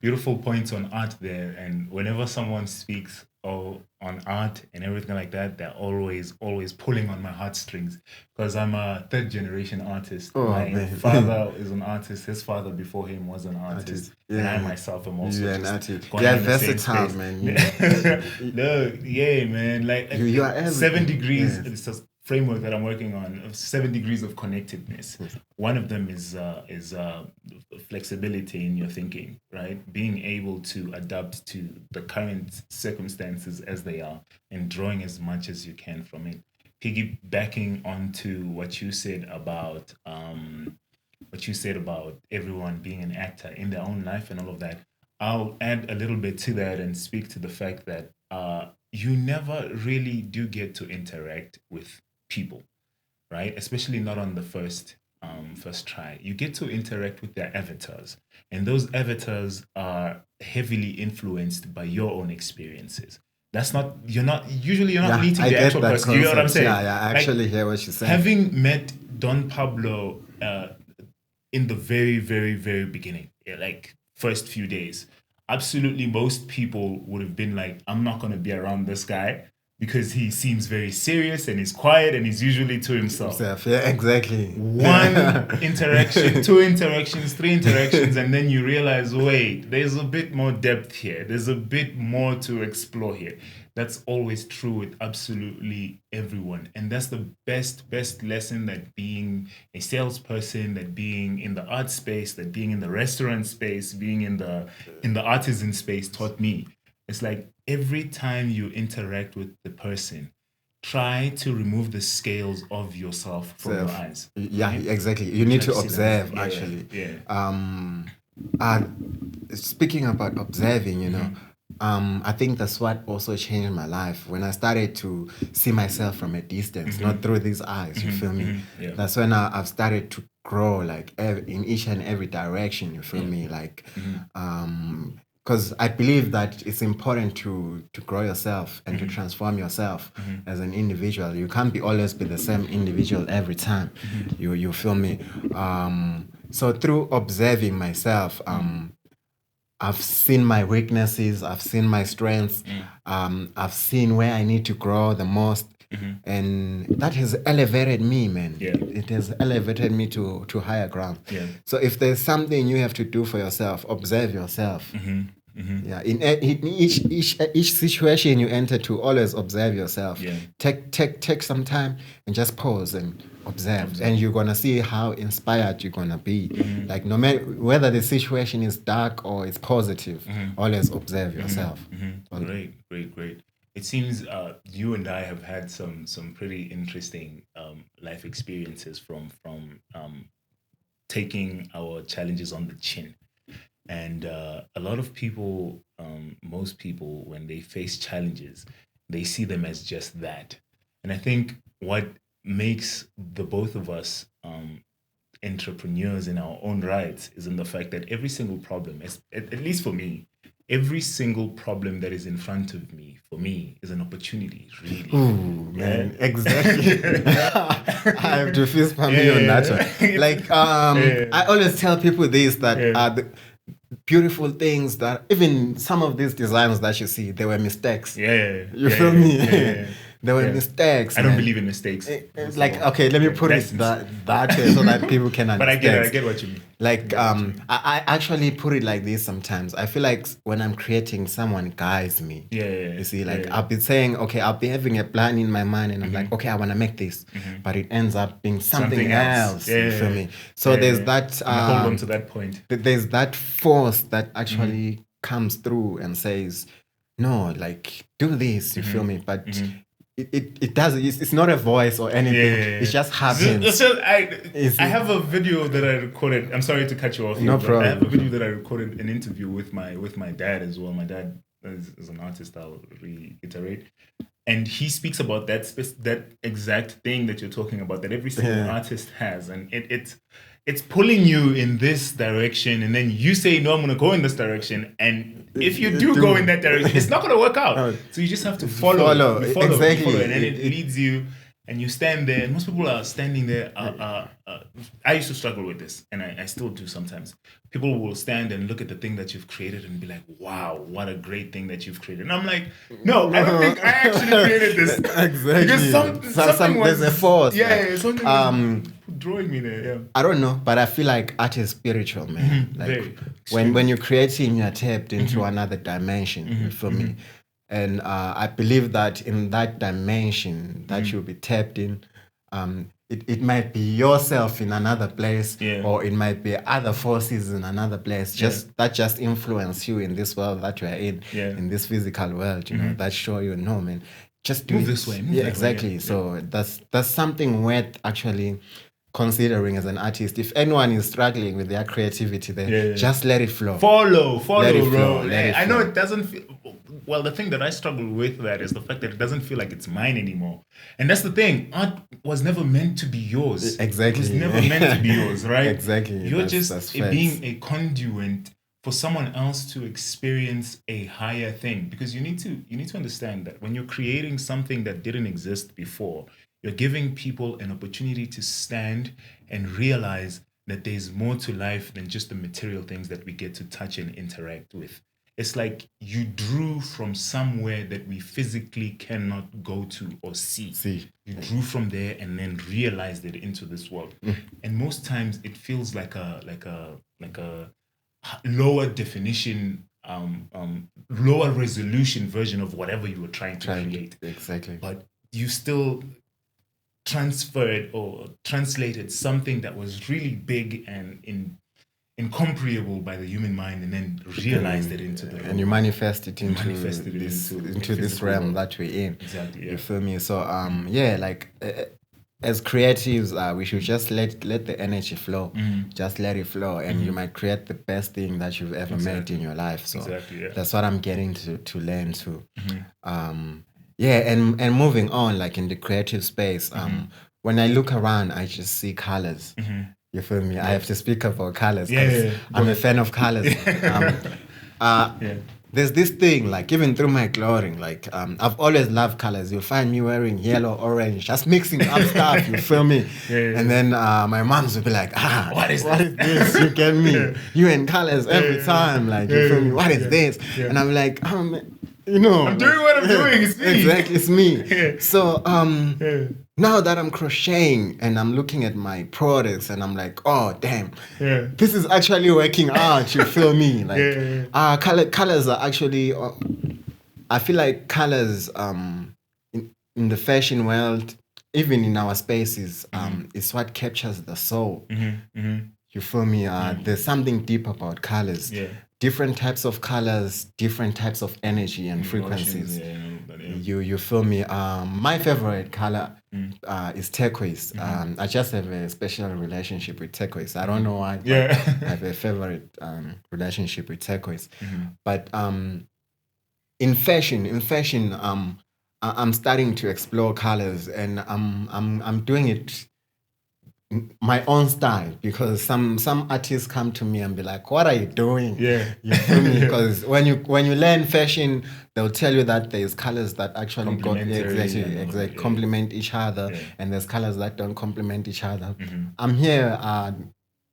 Beautiful points on art there. And whenever someone speaks on art and everything like that, they're always pulling on my heartstrings because I'm a third generation artist. My father is an artist. His father before him was an artist. And I myself am also an just artist. going Yeah, in the same versatile, space. man. No, yeah, man. Like You are 7 degrees. Yes. It's a framework that I'm working on of 7 degrees of connectedness. One of them is flexibility in your thinking, right? Being able to adapt to the current circumstances as they are and drawing as much as you can from it. Piggybacking onto what you said about everyone being an actor in their own life and all of that. I'll add a little bit to that and speak to the fact that you never really do get to interact with people, right? Especially not on the first try. You get to interact with their avatars, and those avatars are heavily influenced by your own experiences. You're not meeting the actual person. You know what I'm saying? Yeah, I actually hear what you're saying. Having met Don Pablo in the very, very, very beginning, like first few days, absolutely most people would have been like, I'm not going to be around this guy because he seems very serious and he's quiet and he's usually to himself. Yeah, exactly. One interaction, 2 interactions, 3 interactions, and then you realize, wait, there's a bit more depth here. There's a bit more to explore here. That's always true with absolutely everyone. And that's the best lesson that being a salesperson, that being in the art space, that being in the restaurant space, being in the artisan space taught me. It's like every time you interact with the person, try to remove the scales of yourself from your eyes. Yeah, exactly. You need to observe, actually. Yeah. Speaking about observing, I think that's what also changed my life. When I started to see myself from a distance, not through these eyes, you feel me? Yeah. That's when I've started to grow, like in each and every direction, you feel me? Like, because I believe that it's important to grow yourself and to transform yourself as an individual. You can't always be the same individual every time. You feel me? So through observing myself, I've seen my weaknesses, I've seen my strengths, I've seen where I need to grow the most. And that has elevated me, man. Yeah. It has elevated me to higher ground. Yeah. So if there's something you have to do for yourself, observe yourself. Yeah. In each situation you enter to, always observe yourself. Yeah. Take some time and just pause and observe. And you're gonna see how inspired you're gonna be. Like no matter whether the situation is dark or it's positive, always observe yourself. Great. It seems you and I have had some pretty interesting life experiences from taking our challenges on the chin. And a lot of people, most people, when they face challenges, they see them as just that. And I think what makes the both of us entrepreneurs in our own rights is in the fact that every single problem, at least for me, every single problem that is in front of me, for me, is an opportunity, really. Ooh, man, exactly. I have to fist pump you on that one. Like, I always tell people this, that the beautiful things that, even some of these designs that you see, they were mistakes. You feel me? There were mistakes. I don't believe in mistakes. It's like, okay, let me put it that way so that people can understand. But I get what you mean. Like, I actually put it like this sometimes. I feel like when I'm creating, someone guides me. You see, like, I'll be saying, okay, I'll be having a plan in my mind, and I'm like, okay, I want to make this. But it ends up being something else. You feel me? So there's that... hold on to that point. There's that force that actually comes through and says, no, like, do this, you feel me? But... It does. It's not a voice or anything. It just happens. So I have a video that I recorded. I'm sorry to cut you off. No problem. I have a video that I recorded an interview with my dad as well. My dad is an artist. I'll reiterate, and he speaks about that exact thing that you're talking about. That every single artist has, and it's pulling you in this direction, and then you say, no, I'm going to go in this direction. And if you do go in that direction, it's not going to work out. So you just have to follow. Exactly. And then it leads you and you stand there, and most people are standing there. I used to struggle with this, and I still do sometimes. People will stand and look at the thing that you've created and be like, wow, what a great thing that you've created. And I'm like, no, I don't think I actually created this. Exactly. Because something was, there's a force. Yeah, something was drawing me there, yeah. I don't know, but I feel like art is spiritual, man. Like when you're creating, you're tapped into another dimension, for me. And I believe that in that dimension that you'll be tapped in, it might be yourself in another place, or it might be other forces in another place, that just influence you in this world that you are in this physical world, you know, that show you, no, man, just do move this way. Move exactly. So that's something worth actually considering as an artist. If anyone is struggling with their creativity, then just let it flow. Follow, let it flow, bro. I know it doesn't feel... Well, the thing that I struggle with that is the fact that it doesn't feel like it's mine anymore. And that's the thing. Art was never meant to be yours. Exactly. It was never meant to be yours, right? Exactly. You're just being a conduit for someone else to experience a higher thing. Because you need to understand that when you're creating something that didn't exist before, you're giving people an opportunity to stand and realize that there's more to life than just the material things that we get to touch and interact with. It's like you drew from somewhere that we physically cannot go to or see. You drew from there and then realized it into this world. And most times it feels like a lower definition, lower resolution version of whatever you were trying to create. Exactly. But you still transferred or translated something that was really big and incomparable by the human mind, and then realized it into the and you manifest it into this realm that we're in. Exactly. You feel me? So as creatives, we should just let the energy flow. Just let it flow, and you might create the best thing that you've ever made in your life. So that's what I'm getting to learn to. And moving on, like in the creative space, when I look around, I just see colors. You feel me? I have to speak about colors. I'm a fan of colors. There's this thing, like even through my clothing, like I've always loved colors. You'll find me wearing yellow, orange, just mixing up stuff. You feel me? And then my moms will be like, what is this? You get me? You in colors every time. Like, you feel me? What is this? And I'm like, you know, I'm doing what I'm doing. It's me. Exactly, it's me. So now that I'm crocheting and I'm looking at my products and I'm like, oh damn, this is actually working out. You feel me? Like colors are actually. I feel like colors in the fashion world, even in our spaces, is what captures the soul. You feel me? There's something deep about colors. Different types of colors, different types of energy and frequencies. You feel me? My favorite color is turquoise. I just have a special relationship with turquoise. I don't know why. But I have a favorite relationship with turquoise. But in fashion, I'm starting to explore colors, and I'm doing it my own style, because some artists come to me and be like, what are you doing? You feel me? Because when you learn fashion, they'll tell you that there's colors that actually complement each other, and there's colors that don't complement each other. I'm here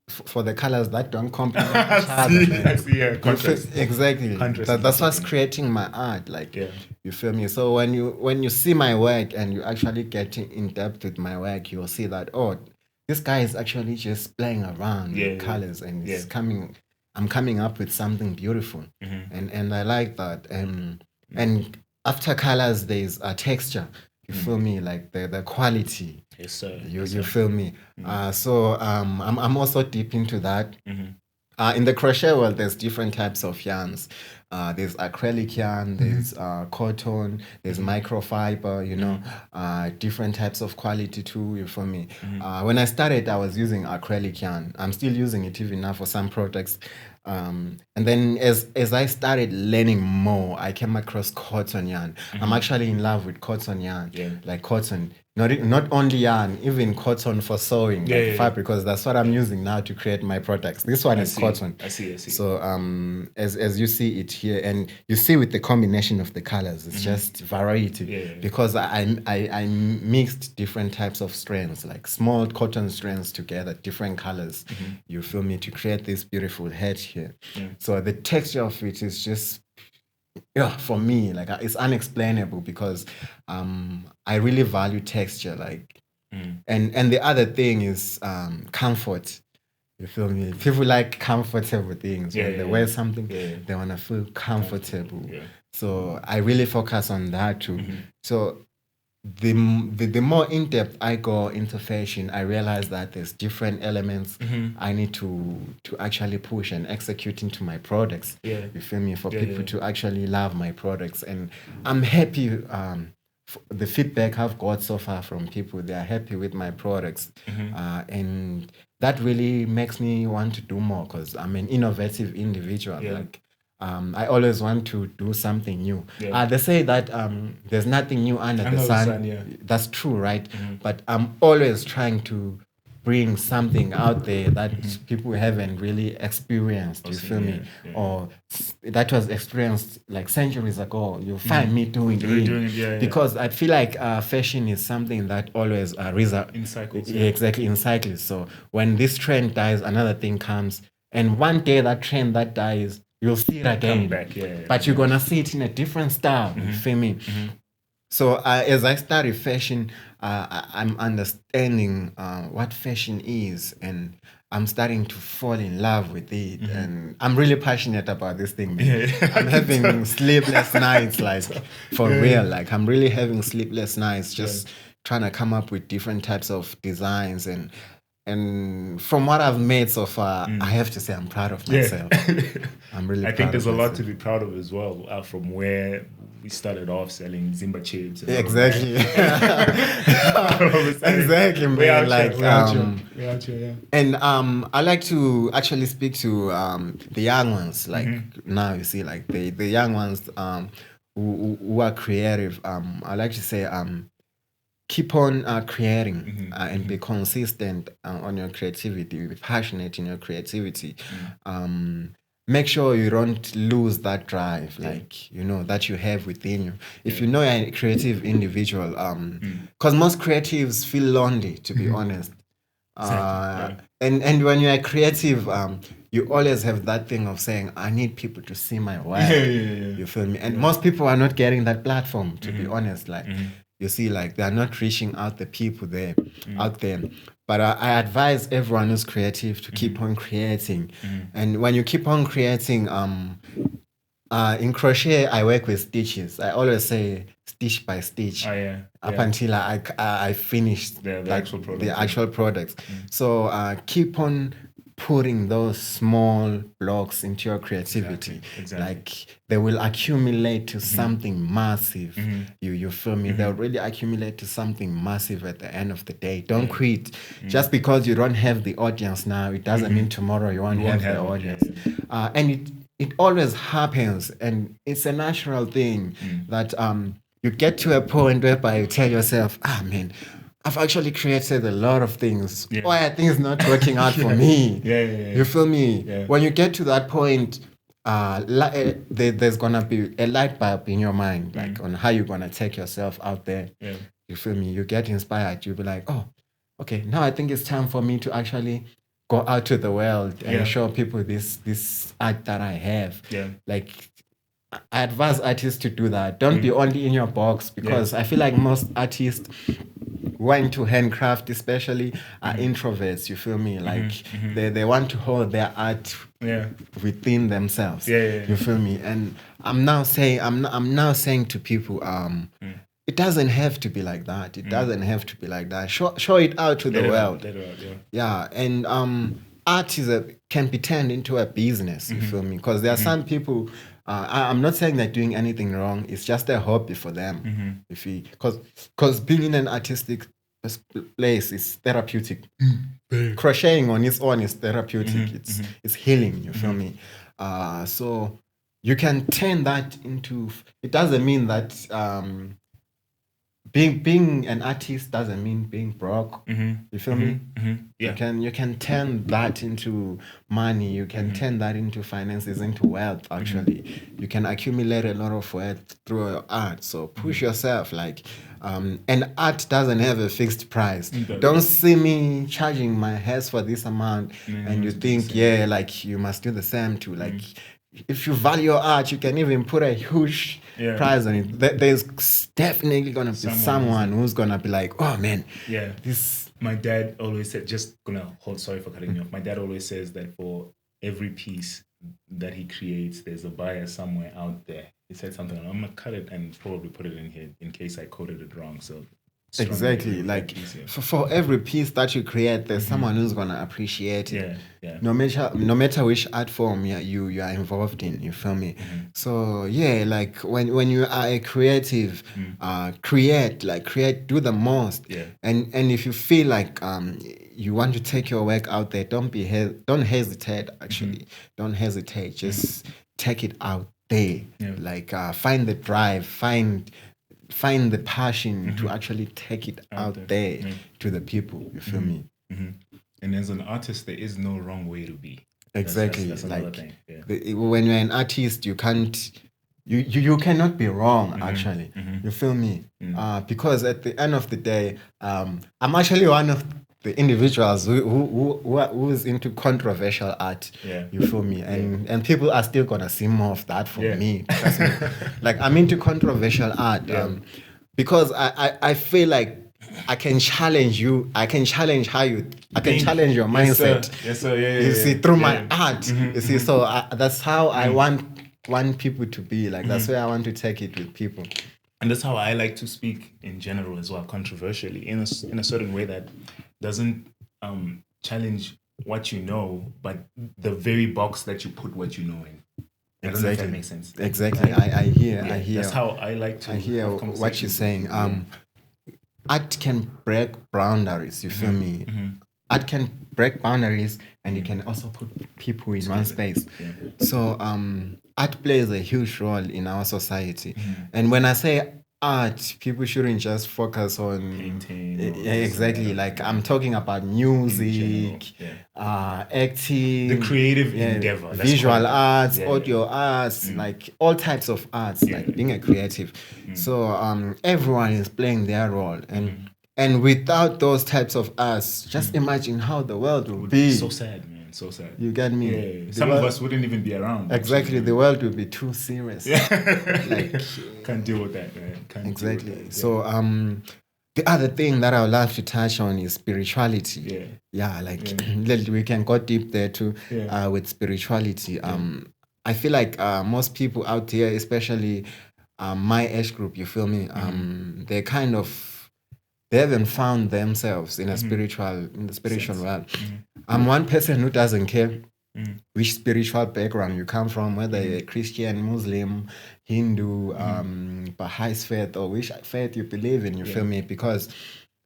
for the colors that don't complement each other. Contrast. Exactly. That's what's creating my art. Like, you feel me? So when you see my work and you actually get in depth with my work, you'll see that, this guy is actually just playing around with colors, and it's I'm coming up with something beautiful. And I like that. And after colors, there's a texture. You feel me? Like the quality. Yes, sir. You feel me? So I'm also deep into that. In the crochet world, there's different types of yarns. There's acrylic yarn, there's cotton, there's microfiber, you know, different types of quality too, you feel me? When I started, I was using acrylic yarn. I'm still using it even now for some products. And then as I started learning more, I came across cotton yarn. I'm actually in love with cotton yarn. Like cotton, not only yarn, even cotton for sewing, Yeah. fabric, because that's what I'm using now to create my products. This one is cotton. I see. So as you see it here, and you see with the combination of the colors, it's just variety. Because I mixed different types of strands, like small cotton strands together, different colors. You feel me, to create this beautiful hat here. So the texture of it is just, for me, like, it's unexplainable, because I really value texture, like, and the other thing is comfort. You feel me? People like comfortable things. When they wear something, they want to feel comfortable. So I really focus on that too. So the more in depth I go into fashion, I realize that there's different elements I need to actually push and execute into my products. You feel me? For people to actually love my products, and I'm happy. The feedback I've got so far from people, they are happy with my products, and that really makes me want to do more, because I'm an innovative individual. Like, I always want to do something new. They say that there's nothing new under the sun. That's true, right? But I'm always trying to bring something out there that people haven't really experienced. You feel me? Or that was experienced like centuries ago. You'll find me doing it. Because I feel like fashion is something that always in cycles. Exactly, in cycles. So when this trend dies, another thing comes, and one day that trend that dies, you'll see it again. Come back, but you're gonna see it in a different style. You feel me? So as I study fashion, I'm understanding what fashion is, and I'm starting to fall in love with it. And I'm really passionate about this thing, man. I'm having sleepless nights, like, for real. Like, I'm really having sleepless nights, just trying to come up with different types of designs. And from what I've made so far, I have to say I'm proud of myself. I'm really I proud think there's of a lot myself. to be proud of as well, from where we started off selling Zimba chips. Exactly. Exactly, man. Like, we're out here, and I like to actually speak to the young ones. Like, now you see, like, the young ones who are creative. I like to say keep on creating and be consistent on your creativity. Be passionate in your creativity. Make sure you don't lose that drive, like, that you have within you. If you know you're a creative individual, because most creatives feel lonely, to be honest. And when you're creative, you always have that thing of saying, I need people to see my work. You feel me? And most people are not getting that platform, to be honest. Like, you see, like, they're not reaching out the people out there. But I advise everyone who's creative to keep on creating. And when you keep on creating, in crochet, I work with stitches. I always say stitch by stitch up until I finish the actual products. So keep on putting those small blocks into your creativity. Exactly. Like, they will accumulate to something massive. You feel me? They'll really accumulate to something massive at the end of the day. Don't quit. Just because you don't have the audience now, it doesn't mean tomorrow you won't have the audience. And it always happens, and it's a natural thing that you get to a point whereby you tell yourself, man, I've actually created a lot of things. Why are things not working out for me? You feel me? When you get to that point, there's gonna be a light bulb in your mind, like, on how you're gonna take yourself out there. You feel me? You get inspired. You'll be like, oh, okay, now I think it's time for me to actually go out to the world and show people this art that I have. Like, I advise artists to do that. Don't be only in your box, because I feel like most artists who are into handcraft especially are introverts. You feel me? Like, they want to hold their art within themselves. You feel me? And I'm now saying to people, it doesn't have to be like that. It doesn't have to be like that. Show it out to the world. And art can be turned into a business. You feel me? Because there are some people. I'm not saying they're doing anything wrong. It's just a hobby for them. Because being in an artistic place is therapeutic. Crocheting on its own is therapeutic. It's healing. You feel me? So you can turn that into. It doesn't mean that being an artist doesn't mean being broke. You feel me? Yeah. You can turn that into money. You can turn that into finances, into wealth. Actually, you can accumulate a lot of wealth through your art. So push yourself. Like, and art doesn't have a fixed price. Don't see me charging my hairs for this amount, and you think, yeah, like you must do the same too. Like, if you value your art, you can even put a huge price on it. There's definitely gonna be someone who's gonna be like, oh man, this. My dad always said, sorry for cutting you off. My dad always says that for every piece that he creates, there's a buyer somewhere out there. He said something, I'm gonna cut it and probably put it in here in case I coded it wrong. So exactly, like for every piece that you create, there's someone who's gonna appreciate it. No matter which art form you are involved in. You feel me? So yeah, like when you are a creative, create, do the most. And if you feel like you want to take your work out there, don't hesitate. Actually, don't hesitate. Just take it out there. Like find the drive, find the passion to actually take it out there to the people. You feel me? And as an artist, there is no wrong way to be. Exactly. That's another thing. When you're an artist, you can't. You cannot be wrong. Actually, you feel me? Because at the end of the day, I'm actually one of the individuals who is into controversial art. You feel me? And people are still gonna see more of that from me. Like, I'm into controversial art because I feel like I can challenge you. I can challenge I can challenge your mindset. Yes, sir. You see, through my art. You see, so that's how I want people to be. Like, that's where I want to take it with people. And that's how I like to speak in general as well, controversially, in a certain way that doesn't challenge what you know, but the very box that you put what you know in. I don't know if that makes sense. Exactly. I hear. That's how I like to. I hear what you're saying. Art can break boundaries. You feel me? Art can break boundaries, and you can also put people in one space. So art plays a huge role in our society. And when I say art, people shouldn't just focus on painting. Exactly. Like, I'm talking about music, acting, the creative endeavor, visual arts, audio arts, like all types of arts, like being a creative. So everyone is playing their role, and without those types of arts, just imagine how the world would be. So sad, man. So sad. You get me? Yeah. Some of us wouldn't even be around. Exactly. The world would be too serious. Like, can't deal with that, man. Exactly. So the other thing that I would love to touch on is spirituality. Like we can go deep there too with spirituality. I feel like most people out there, especially my age group, you feel me? They haven't found themselves in the spiritual world. I'm one person who doesn't care which spiritual background you come from, whether you're Christian, Muslim, Hindu, Baha'is faith, or which faith you believe in. You feel me? Because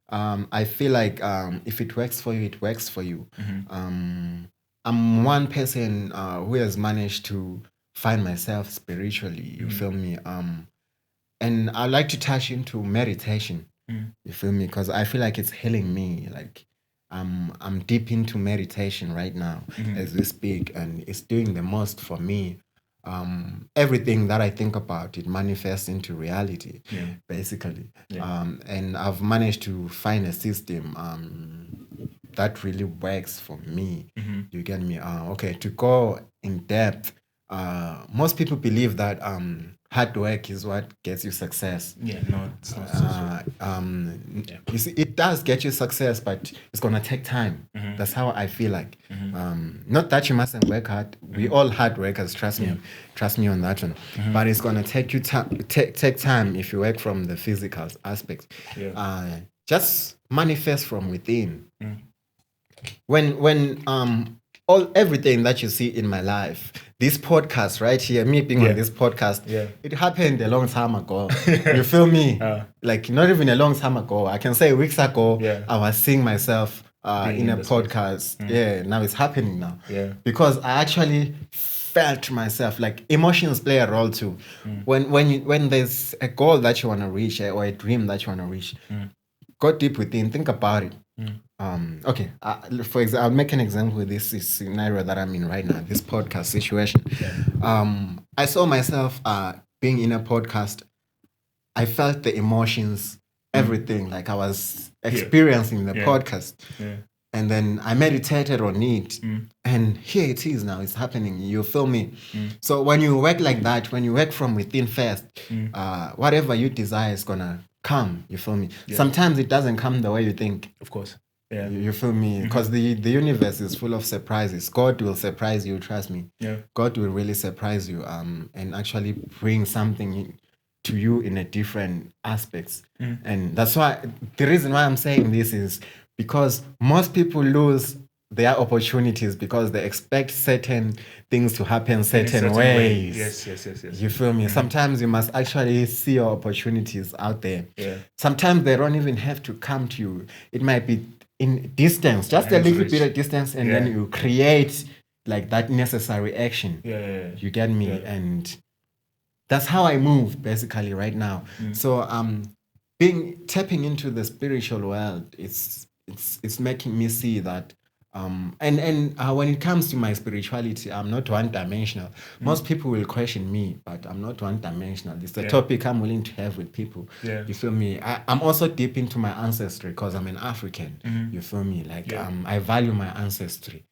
I feel like if it works for you, it works for you. I'm one person who has managed to find myself spiritually. You feel me? And I like to touch into meditation. You feel me? Because I feel like it's healing me. Like, I'm deep into meditation right now as we speak, and it's doing the most for me. Everything that I think about, it manifests into reality, basically. And I've managed to find a system that really works for me. You get me? Okay, to go in depth, most people believe that hard work is what gets you success. No, it's not. You see, it does get you success, but it's gonna take time. That's how I feel like. Not that you mustn't work hard. We all hard workers. Trust me on that one. But it's gonna take you take time if you work from the physical aspect. Just manifest from within. When everything that you see in my life, this podcast right here, me being on this podcast, it happened a long time ago. You feel me? Like, not even a long time ago. I can say weeks ago, I was seeing myself Being in a the space. podcast. Yeah, now it's happening now. Yeah. Because I actually felt myself, like emotions play a role too. When there's a goal that you want to reach, or a dream that you want to reach, go deep within, think about it. Okay, for example, I'll make an example with this scenario that I'm in right now, this podcast situation. I saw myself being in a podcast. I felt the emotions, everything, like I was experiencing the podcast. And then I meditated on it. And here it is now, it's happening. You feel me? So when you work like that, when you work from within first, whatever you desire is going to come. You feel me? Sometimes it doesn't come the way you think. Of course. Yeah. You feel me? Because the universe is full of surprises. God will surprise you, trust me. Yeah. God will really surprise you and actually bring something to you in a different aspects. And that's why, the reason why I'm saying this is because most people lose their opportunities because they expect certain things to happen certain ways. Yes. You feel me? Sometimes you must actually see your opportunities out there. Yeah. Sometimes they don't even have to come to you. It might be in distance, just a little bit of distance, and then you create like that necessary action. You get me? And that's how I move basically right now. So tapping into the spiritual world, it's making me see that and when it comes to my spirituality, I'm not one-dimensional. Most people will question me, but I'm not one-dimensional. It's a topic I'm willing to have with people. You feel me? I'm also deep into my ancestry because I'm an African. You feel me? Like I value my ancestry,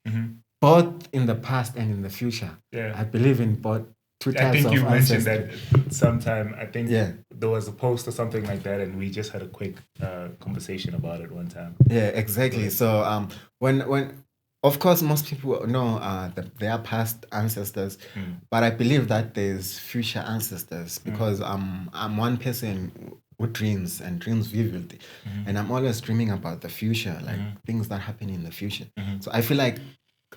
both in the past and in the future. I believe in both. I think you mentioned that sometime. I think there was a post or something like that, and we just had a quick conversation about it one time. Yeah, exactly. So when of course most people know that they are past ancestors, but I believe that there's future ancestors because I'm one person who dreams vividly, and I'm always dreaming about the future, like things that happen in the future. So I feel like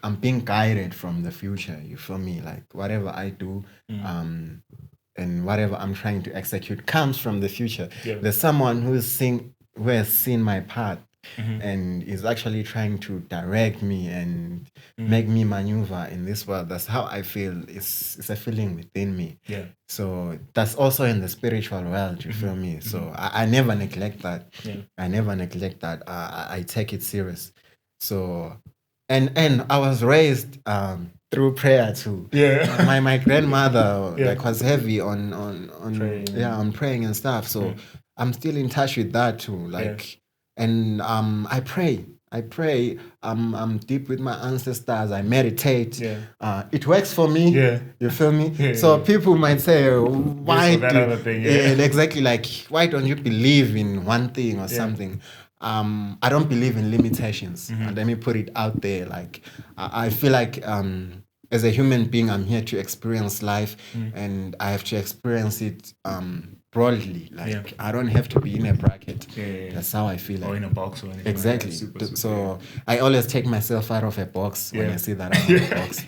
I'm being guided from the future. You feel me? Like whatever I do, and whatever I'm trying to execute comes from the future. There's someone who has seen my path and is actually trying to direct me and make me maneuver in this world. That's how I feel. It's a feeling within me. So that's also in the spiritual world. You feel me? So I never neglect that. I never neglect that. I take it serious. So. And I was raised through prayer too. My grandmother like was heavy on praying and stuff. So I'm still in touch with that too. Like and I pray. I'm deep with my ancestors. I meditate. It works for me. You feel me? So people might say, why exactly, like why don't you believe in one thing or something? I don't believe in limitations. Let me put it out there. Like I feel like as a human being, I'm here to experience life, and I have to experience it broadly. Like I don't have to be in a bracket. That's how I feel. Or in a box or anything. Exactly. Like that. So I always take myself out of a box when I see that I'm in a box.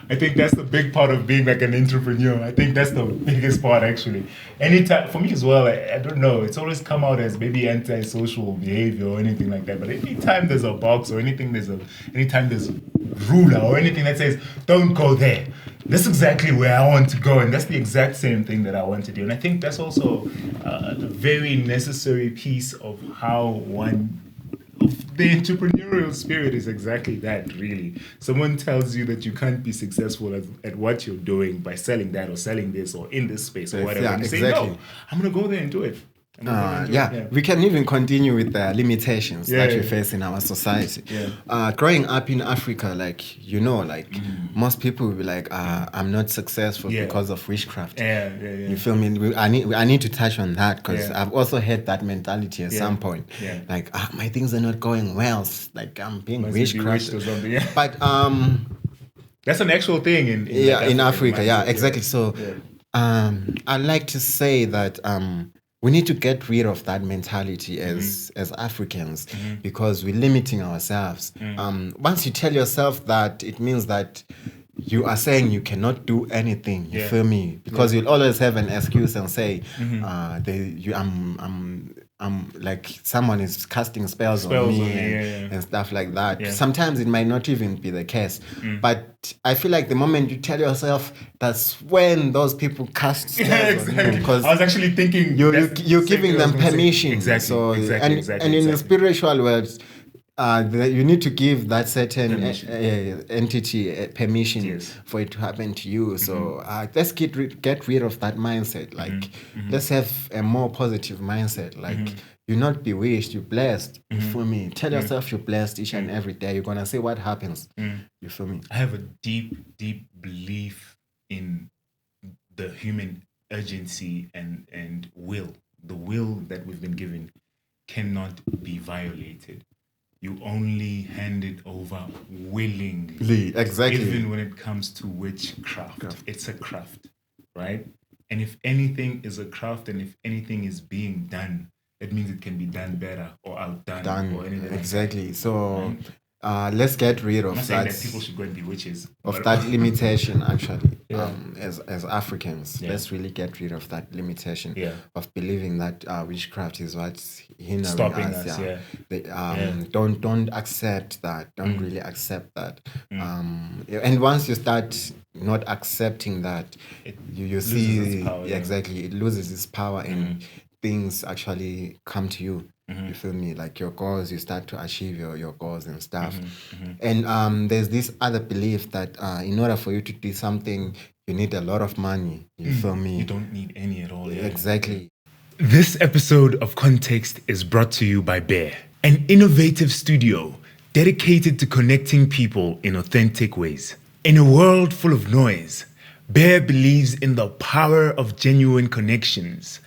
I think that's the big part of being like an entrepreneur. I think that's the biggest part actually. Anytime, for me as well, I don't know, it's always come out as maybe anti-social behavior or anything like that. But anytime there's a box or anytime there's a ruler or anything that says, don't go there, that's exactly where I want to go. And that's the exact same thing that I want to do. And I think that's also a very necessary piece of how the entrepreneurial spirit is exactly that, really. Someone tells you that you can't be successful at what you're doing by selling that or selling this or in this space or whatever. And you say, no, I'm going to go there and do it. We can even continue with the limitations that we face in our society. Growing up in Africa, like, most people will be like, I'm not successful because of witchcraft. You feel me? I need to touch on that because I've also had that mentality at some point. Like, my things are not going well. Like, I'm being witchcraft. But that's an actual thing in Africa. Exactly. So I like to say that we need to get rid of that mentality as Africans because we're limiting ourselves. Once you tell yourself that, it means that you are saying you cannot do anything. You feel me? Because you'll always have an excuse and say, like someone is casting spells on me and stuff like that. Yeah. Sometimes it might not even be the case, but I feel like the moment you tell yourself, that's when those people cast spells on you. Because I was actually thinking you're giving them permission. Exactly. So and in the spiritual world, you need to give that certain entity permission for it to happen to you. So let's get rid of that mindset. Like let's have a more positive mindset. Like you're not bewitched, you're blessed. You feel me? Tell yourself you're blessed each and every day. You're gonna see what happens. You feel me? I have a deep belief in the human urgency and will. The will that we've been given cannot be violated. You only hand it over willingly. Exactly. Even when it comes to witchcraft. It's a craft, right? And if anything is a craft and if anything is being done, it means it can be done better or outdone or anything. Exactly. So let's get rid of that people should go and be witches. Of that limitation, actually. As Africans, let's really get rid of that limitation of believing that witchcraft is what's hindering stopping us. Don't accept that. Don't really accept that. And once you start not accepting that, you see power, exactly it loses its power and things actually come to you. You feel me? Like your goals, you start to achieve your goals and stuff. And there's this other belief that in order for you to do something, you need a lot of money. You feel me? You don't need any at all. Exactly. This episode of Context is brought to you by Bear, an innovative studio dedicated to connecting people in authentic ways. In a world full of noise, Bear believes in the power of genuine connections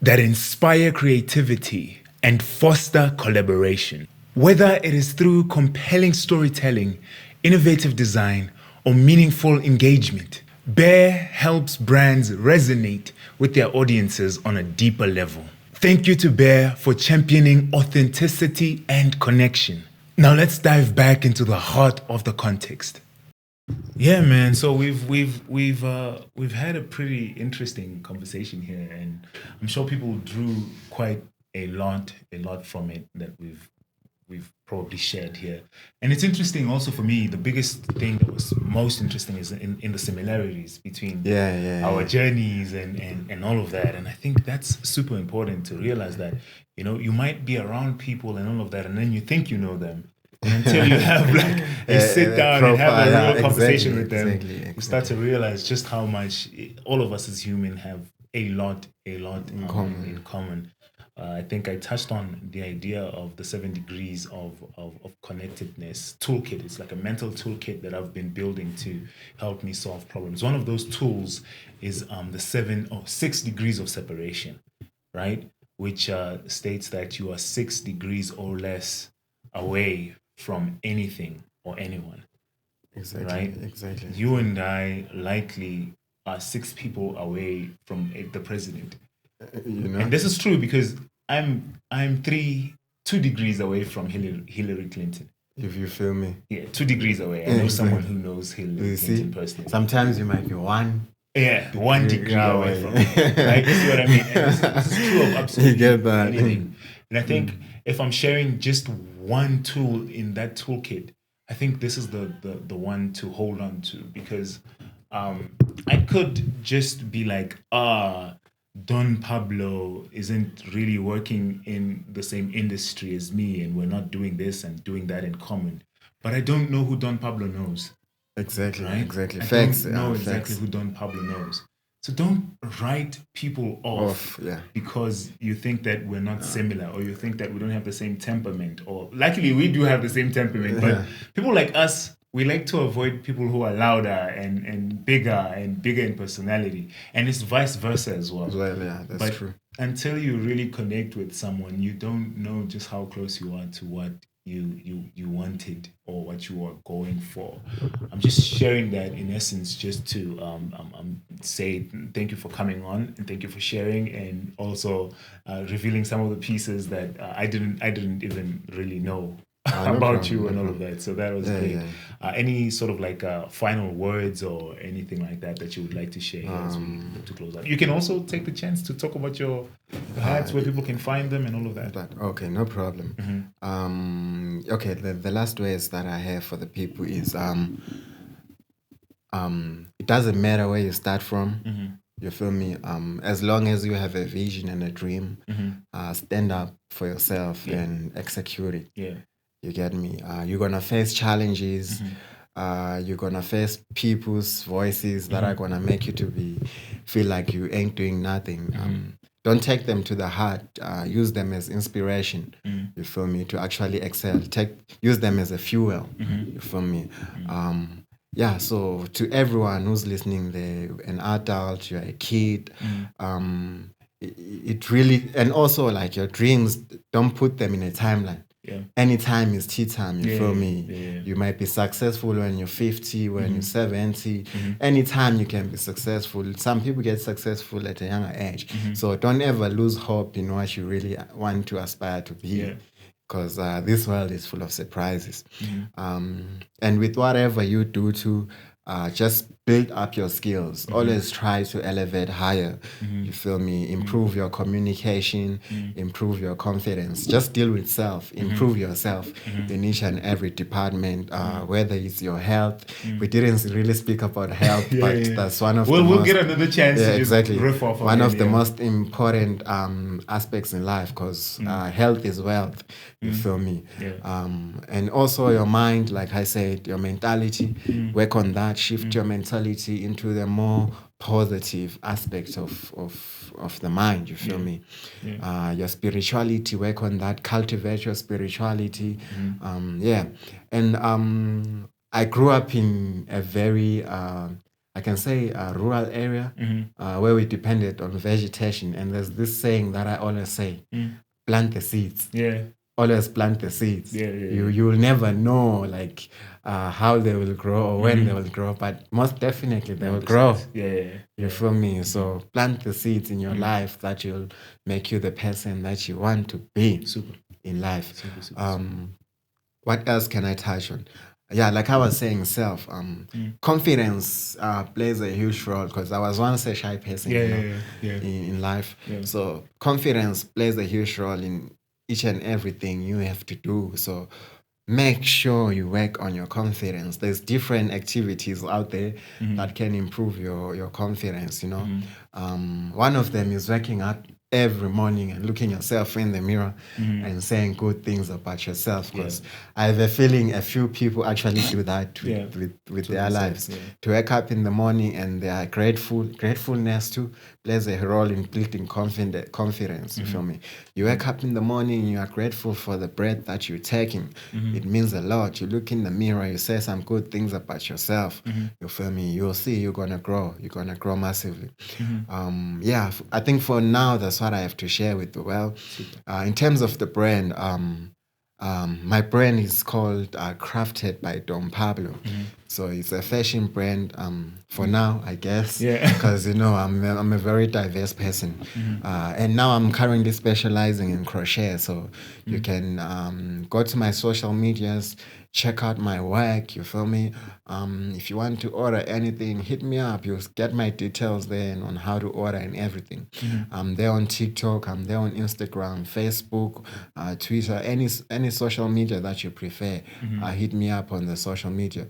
that inspire creativity and foster collaboration. Whether it is through compelling storytelling, innovative design, or meaningful engagement, Bear helps brands resonate with their audiences on a deeper level. Thank you to Bear for championing authenticity and connection. Now let's dive back into the heart of the context. Yeah, man. So we've had a pretty interesting conversation here, and I'm sure people drew quite a lot from it that we've probably shared here. And it's interesting also for me, the biggest thing that was most interesting is in the similarities between our journeys and all of that. And I think that's super important to realize that, you might be around people and all of that, and then you think you know them. And until you have like a sit down and have a real conversation with them, you start to realize just how much all of us as humans have a lot in common. I think I touched on the idea of the 7 degrees of connectedness toolkit. It's like a mental toolkit that I've been building to help me solve problems. One of those tools is the 6 degrees of separation, right? Which states that you are 6 degrees or less away from anything or anyone. Exactly. Right? Exactly. You and I likely are 6 people away from the president. And this is true because I'm 2 degrees away from Hillary Clinton. If you feel me. Yeah, 2 degrees away. I know someone who knows Hillary Clinton personally. Sometimes you might be 1. Yeah, 1 degree away from it. Right? You see what I mean? And this is true of absolutely anything. And I think if I'm sharing just one tool in that toolkit, I think this is the one to hold on to, because I could just be like, Don Pablo isn't really working in the same industry as me, and we're not doing this and doing that in common. But I don't know who Don Pablo knows. Exactly, right? Exactly. I Facts. don't know exactly who Don Pablo knows. So don't write people off because you think that we're not similar, or you think that we don't have the same temperament. Or luckily we do have the same temperament, but people like us, we like to avoid people who are louder and bigger in personality. And it's vice versa as well. That's true. Until you really connect with someone, you don't know just how close you are to what you wanted or what you are going for. I'm just sharing that in essence, just to say thank you for coming on, and thank you for sharing, and also revealing some of the pieces that I didn't even really know about you and all of that. So that was great. Yeah. Any sort of like final words or anything like that you would like to share as we look to close out? You can also take the chance to talk about your hats, where people can find them and all of that. Okay, no problem. Okay, the last words that I have for the people is it doesn't matter where you start from. You feel me? As long as you have a vision and a dream, stand up for yourself and execute it. Yeah. You get me? You're gonna face challenges. You're gonna face people's voices that are gonna make you feel like you ain't doing nothing. Don't take them to the heart. Use them as inspiration. You feel me? To actually excel. Use them as a fuel. You feel me? Yeah, so to everyone who's listening there, an adult, you're a kid, it really, and also like your dreams, don't put them in a timeline. Yeah. Anytime is tea time, you feel me? Yeah. You might be successful when you're 50, when you're 70. Anytime you can be successful. Some people get successful at a younger age. So don't ever lose hope in what you really want to aspire to be. Yeah. Because this world is full of surprises. And with whatever you do to just build up your skills. Always try to elevate higher. You feel me? Improve your communication, improve your confidence. Just deal with self, improve yourself in each and every department, whether it's your health. We didn't really speak about health, but that's one of the we'll get another chance to exactly. riff off one of the most important aspects in life, because health is wealth. You feel me? Yeah. And also your mind, like I said, your mentality, work on that, shift your mentality into the more positive aspects of the mind, you feel me? Your spirituality, work on that, cultivate your spirituality. And I grew up in a very I can say a rural area where we depended on vegetation, and there's this saying that I always say, plant the seeds. Always plant the seeds. You'll never know like how they will grow or when they will grow, but most definitely they will grow. You feel me? So plant the seeds in your life that will make you the person that you want to be in life. What else can I touch on? Yeah, like I was saying, confidence plays a huge role, because I was once a shy person in life. So confidence plays a huge role in each and everything you have to do. So make sure you work on your confidence. There's different activities out there that can improve your confidence, you know. One of them is waking up every morning and looking yourself in the mirror and saying good things about yourself, because I have a feeling a few people actually do that with their lives. To wake up in the morning and they are gratefulness too plays a role in building confidence. You feel me? You wake up in the morning, you are grateful for the breath that you're taking. It means a lot. You look in the mirror, you say some good things about yourself. You feel me? You'll see you're gonna grow. You're gonna grow massively. I think for now that's what I have to share with you. Well, in terms of the brand, my brand is called Crafted by Don Pablo. So it's a fashion brand for now, I guess, because you know I'm a very diverse person, and now I'm currently specializing in crochet. So you can go to my social medias, check out my work. You feel me? If you want to order anything, hit me up. You'll get my details there and on how to order and everything. I'm there on TikTok. I'm there on Instagram, Facebook, Twitter, any social media that you prefer. Hit me up on the social media.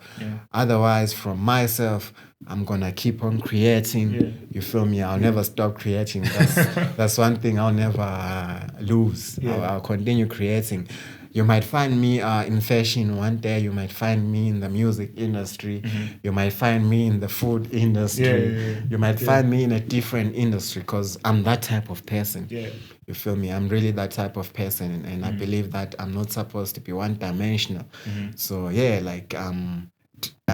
Otherwise, from myself, I'm gonna keep on creating. You feel me? I'll never stop creating. That's one thing I'll never lose. I'll continue creating. You might find me in fashion one day. You might find me in the music industry. You might find me in the food industry. You might find me in a different industry, because I'm that type of person. You feel me? I'm really that type of person, and I believe that I'm not supposed to be one-dimensional. So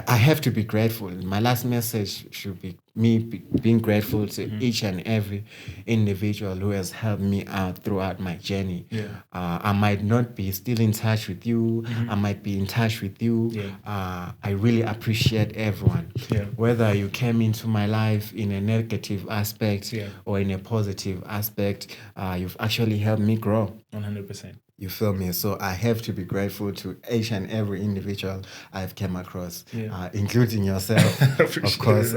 I have to be grateful. My last message should be me being grateful to each and every individual who has helped me out throughout my journey. I might not be still in touch with you. I might be in touch with you. I really appreciate everyone. Whether you came into my life in a negative aspect or in a positive aspect, you've actually helped me grow. 100%. You feel me? So I have to be grateful to each and every individual I've came across, including yourself. Of course,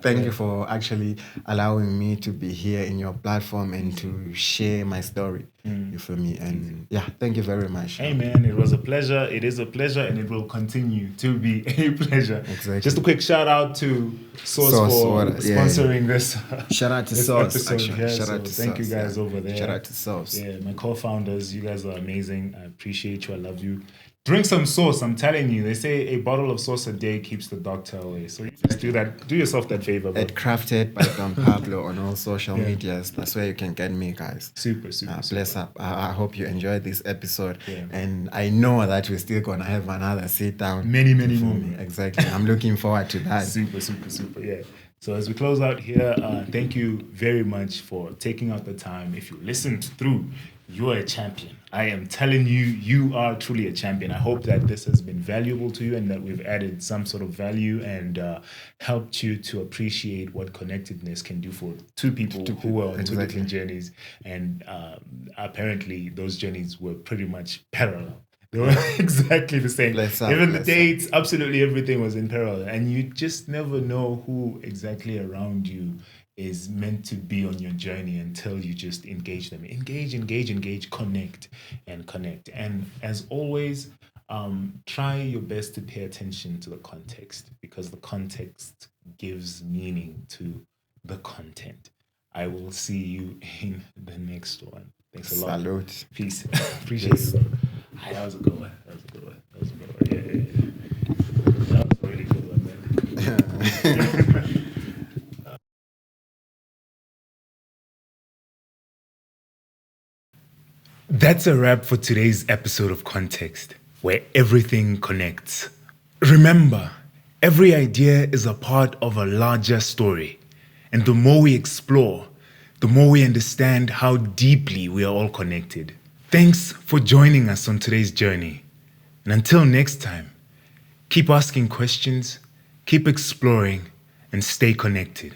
thank you for actually allowing me to be here in your platform and to share my story. You feel me? And thank you very much. Hey man, it was a pleasure. It is a pleasure, and it will continue to be a pleasure. Exactly. Just a quick shout out to Source for sponsoring this. Shout out to Source. Actually. Shout out to thank you guys over there. Shout out to Source. Yeah, my co-founders, you guys are amazing. I appreciate you. I love you. Drink some sauce. I'm telling you. They say a bottle of sauce a day keeps the doctor away. So you just do that. Do yourself that favor. Bro. At Crafted by Don Pablo on all social medias. That's where you can get me, guys. Super. Bless up. I hope you enjoyed this episode. Yeah. And I know that we're still going to have another sit down. Many more. Exactly. I'm looking forward to that. Super. Yeah. So as we close out here, thank you very much for taking out the time. If you listened through, you are a champion. I am telling you, you are truly a champion. I hope that this has been valuable to you and that we've added some sort of value and helped you to appreciate what connectedness can do for two people who are on two different journeys. And apparently those journeys were pretty much parallel. They were exactly the same. Even the dates, absolutely everything was in parallel. And you just never know who exactly around you is meant to be on your journey until you just engage them. Engage, connect. And as always, try your best to pay attention to the context, because the context gives meaning to the content. I will see you in the next one. Thanks a lot. Salute. Peace. Appreciate it. That was a good one. Yeah. That was a really good one, man. That's a wrap for today's episode of Context, where everything connects. Remember, every idea is a part of a larger story. And the more we explore, the more we understand how deeply we are all connected. Thanks for joining us on today's journey. And until next time, keep asking questions, keep exploring, and stay connected.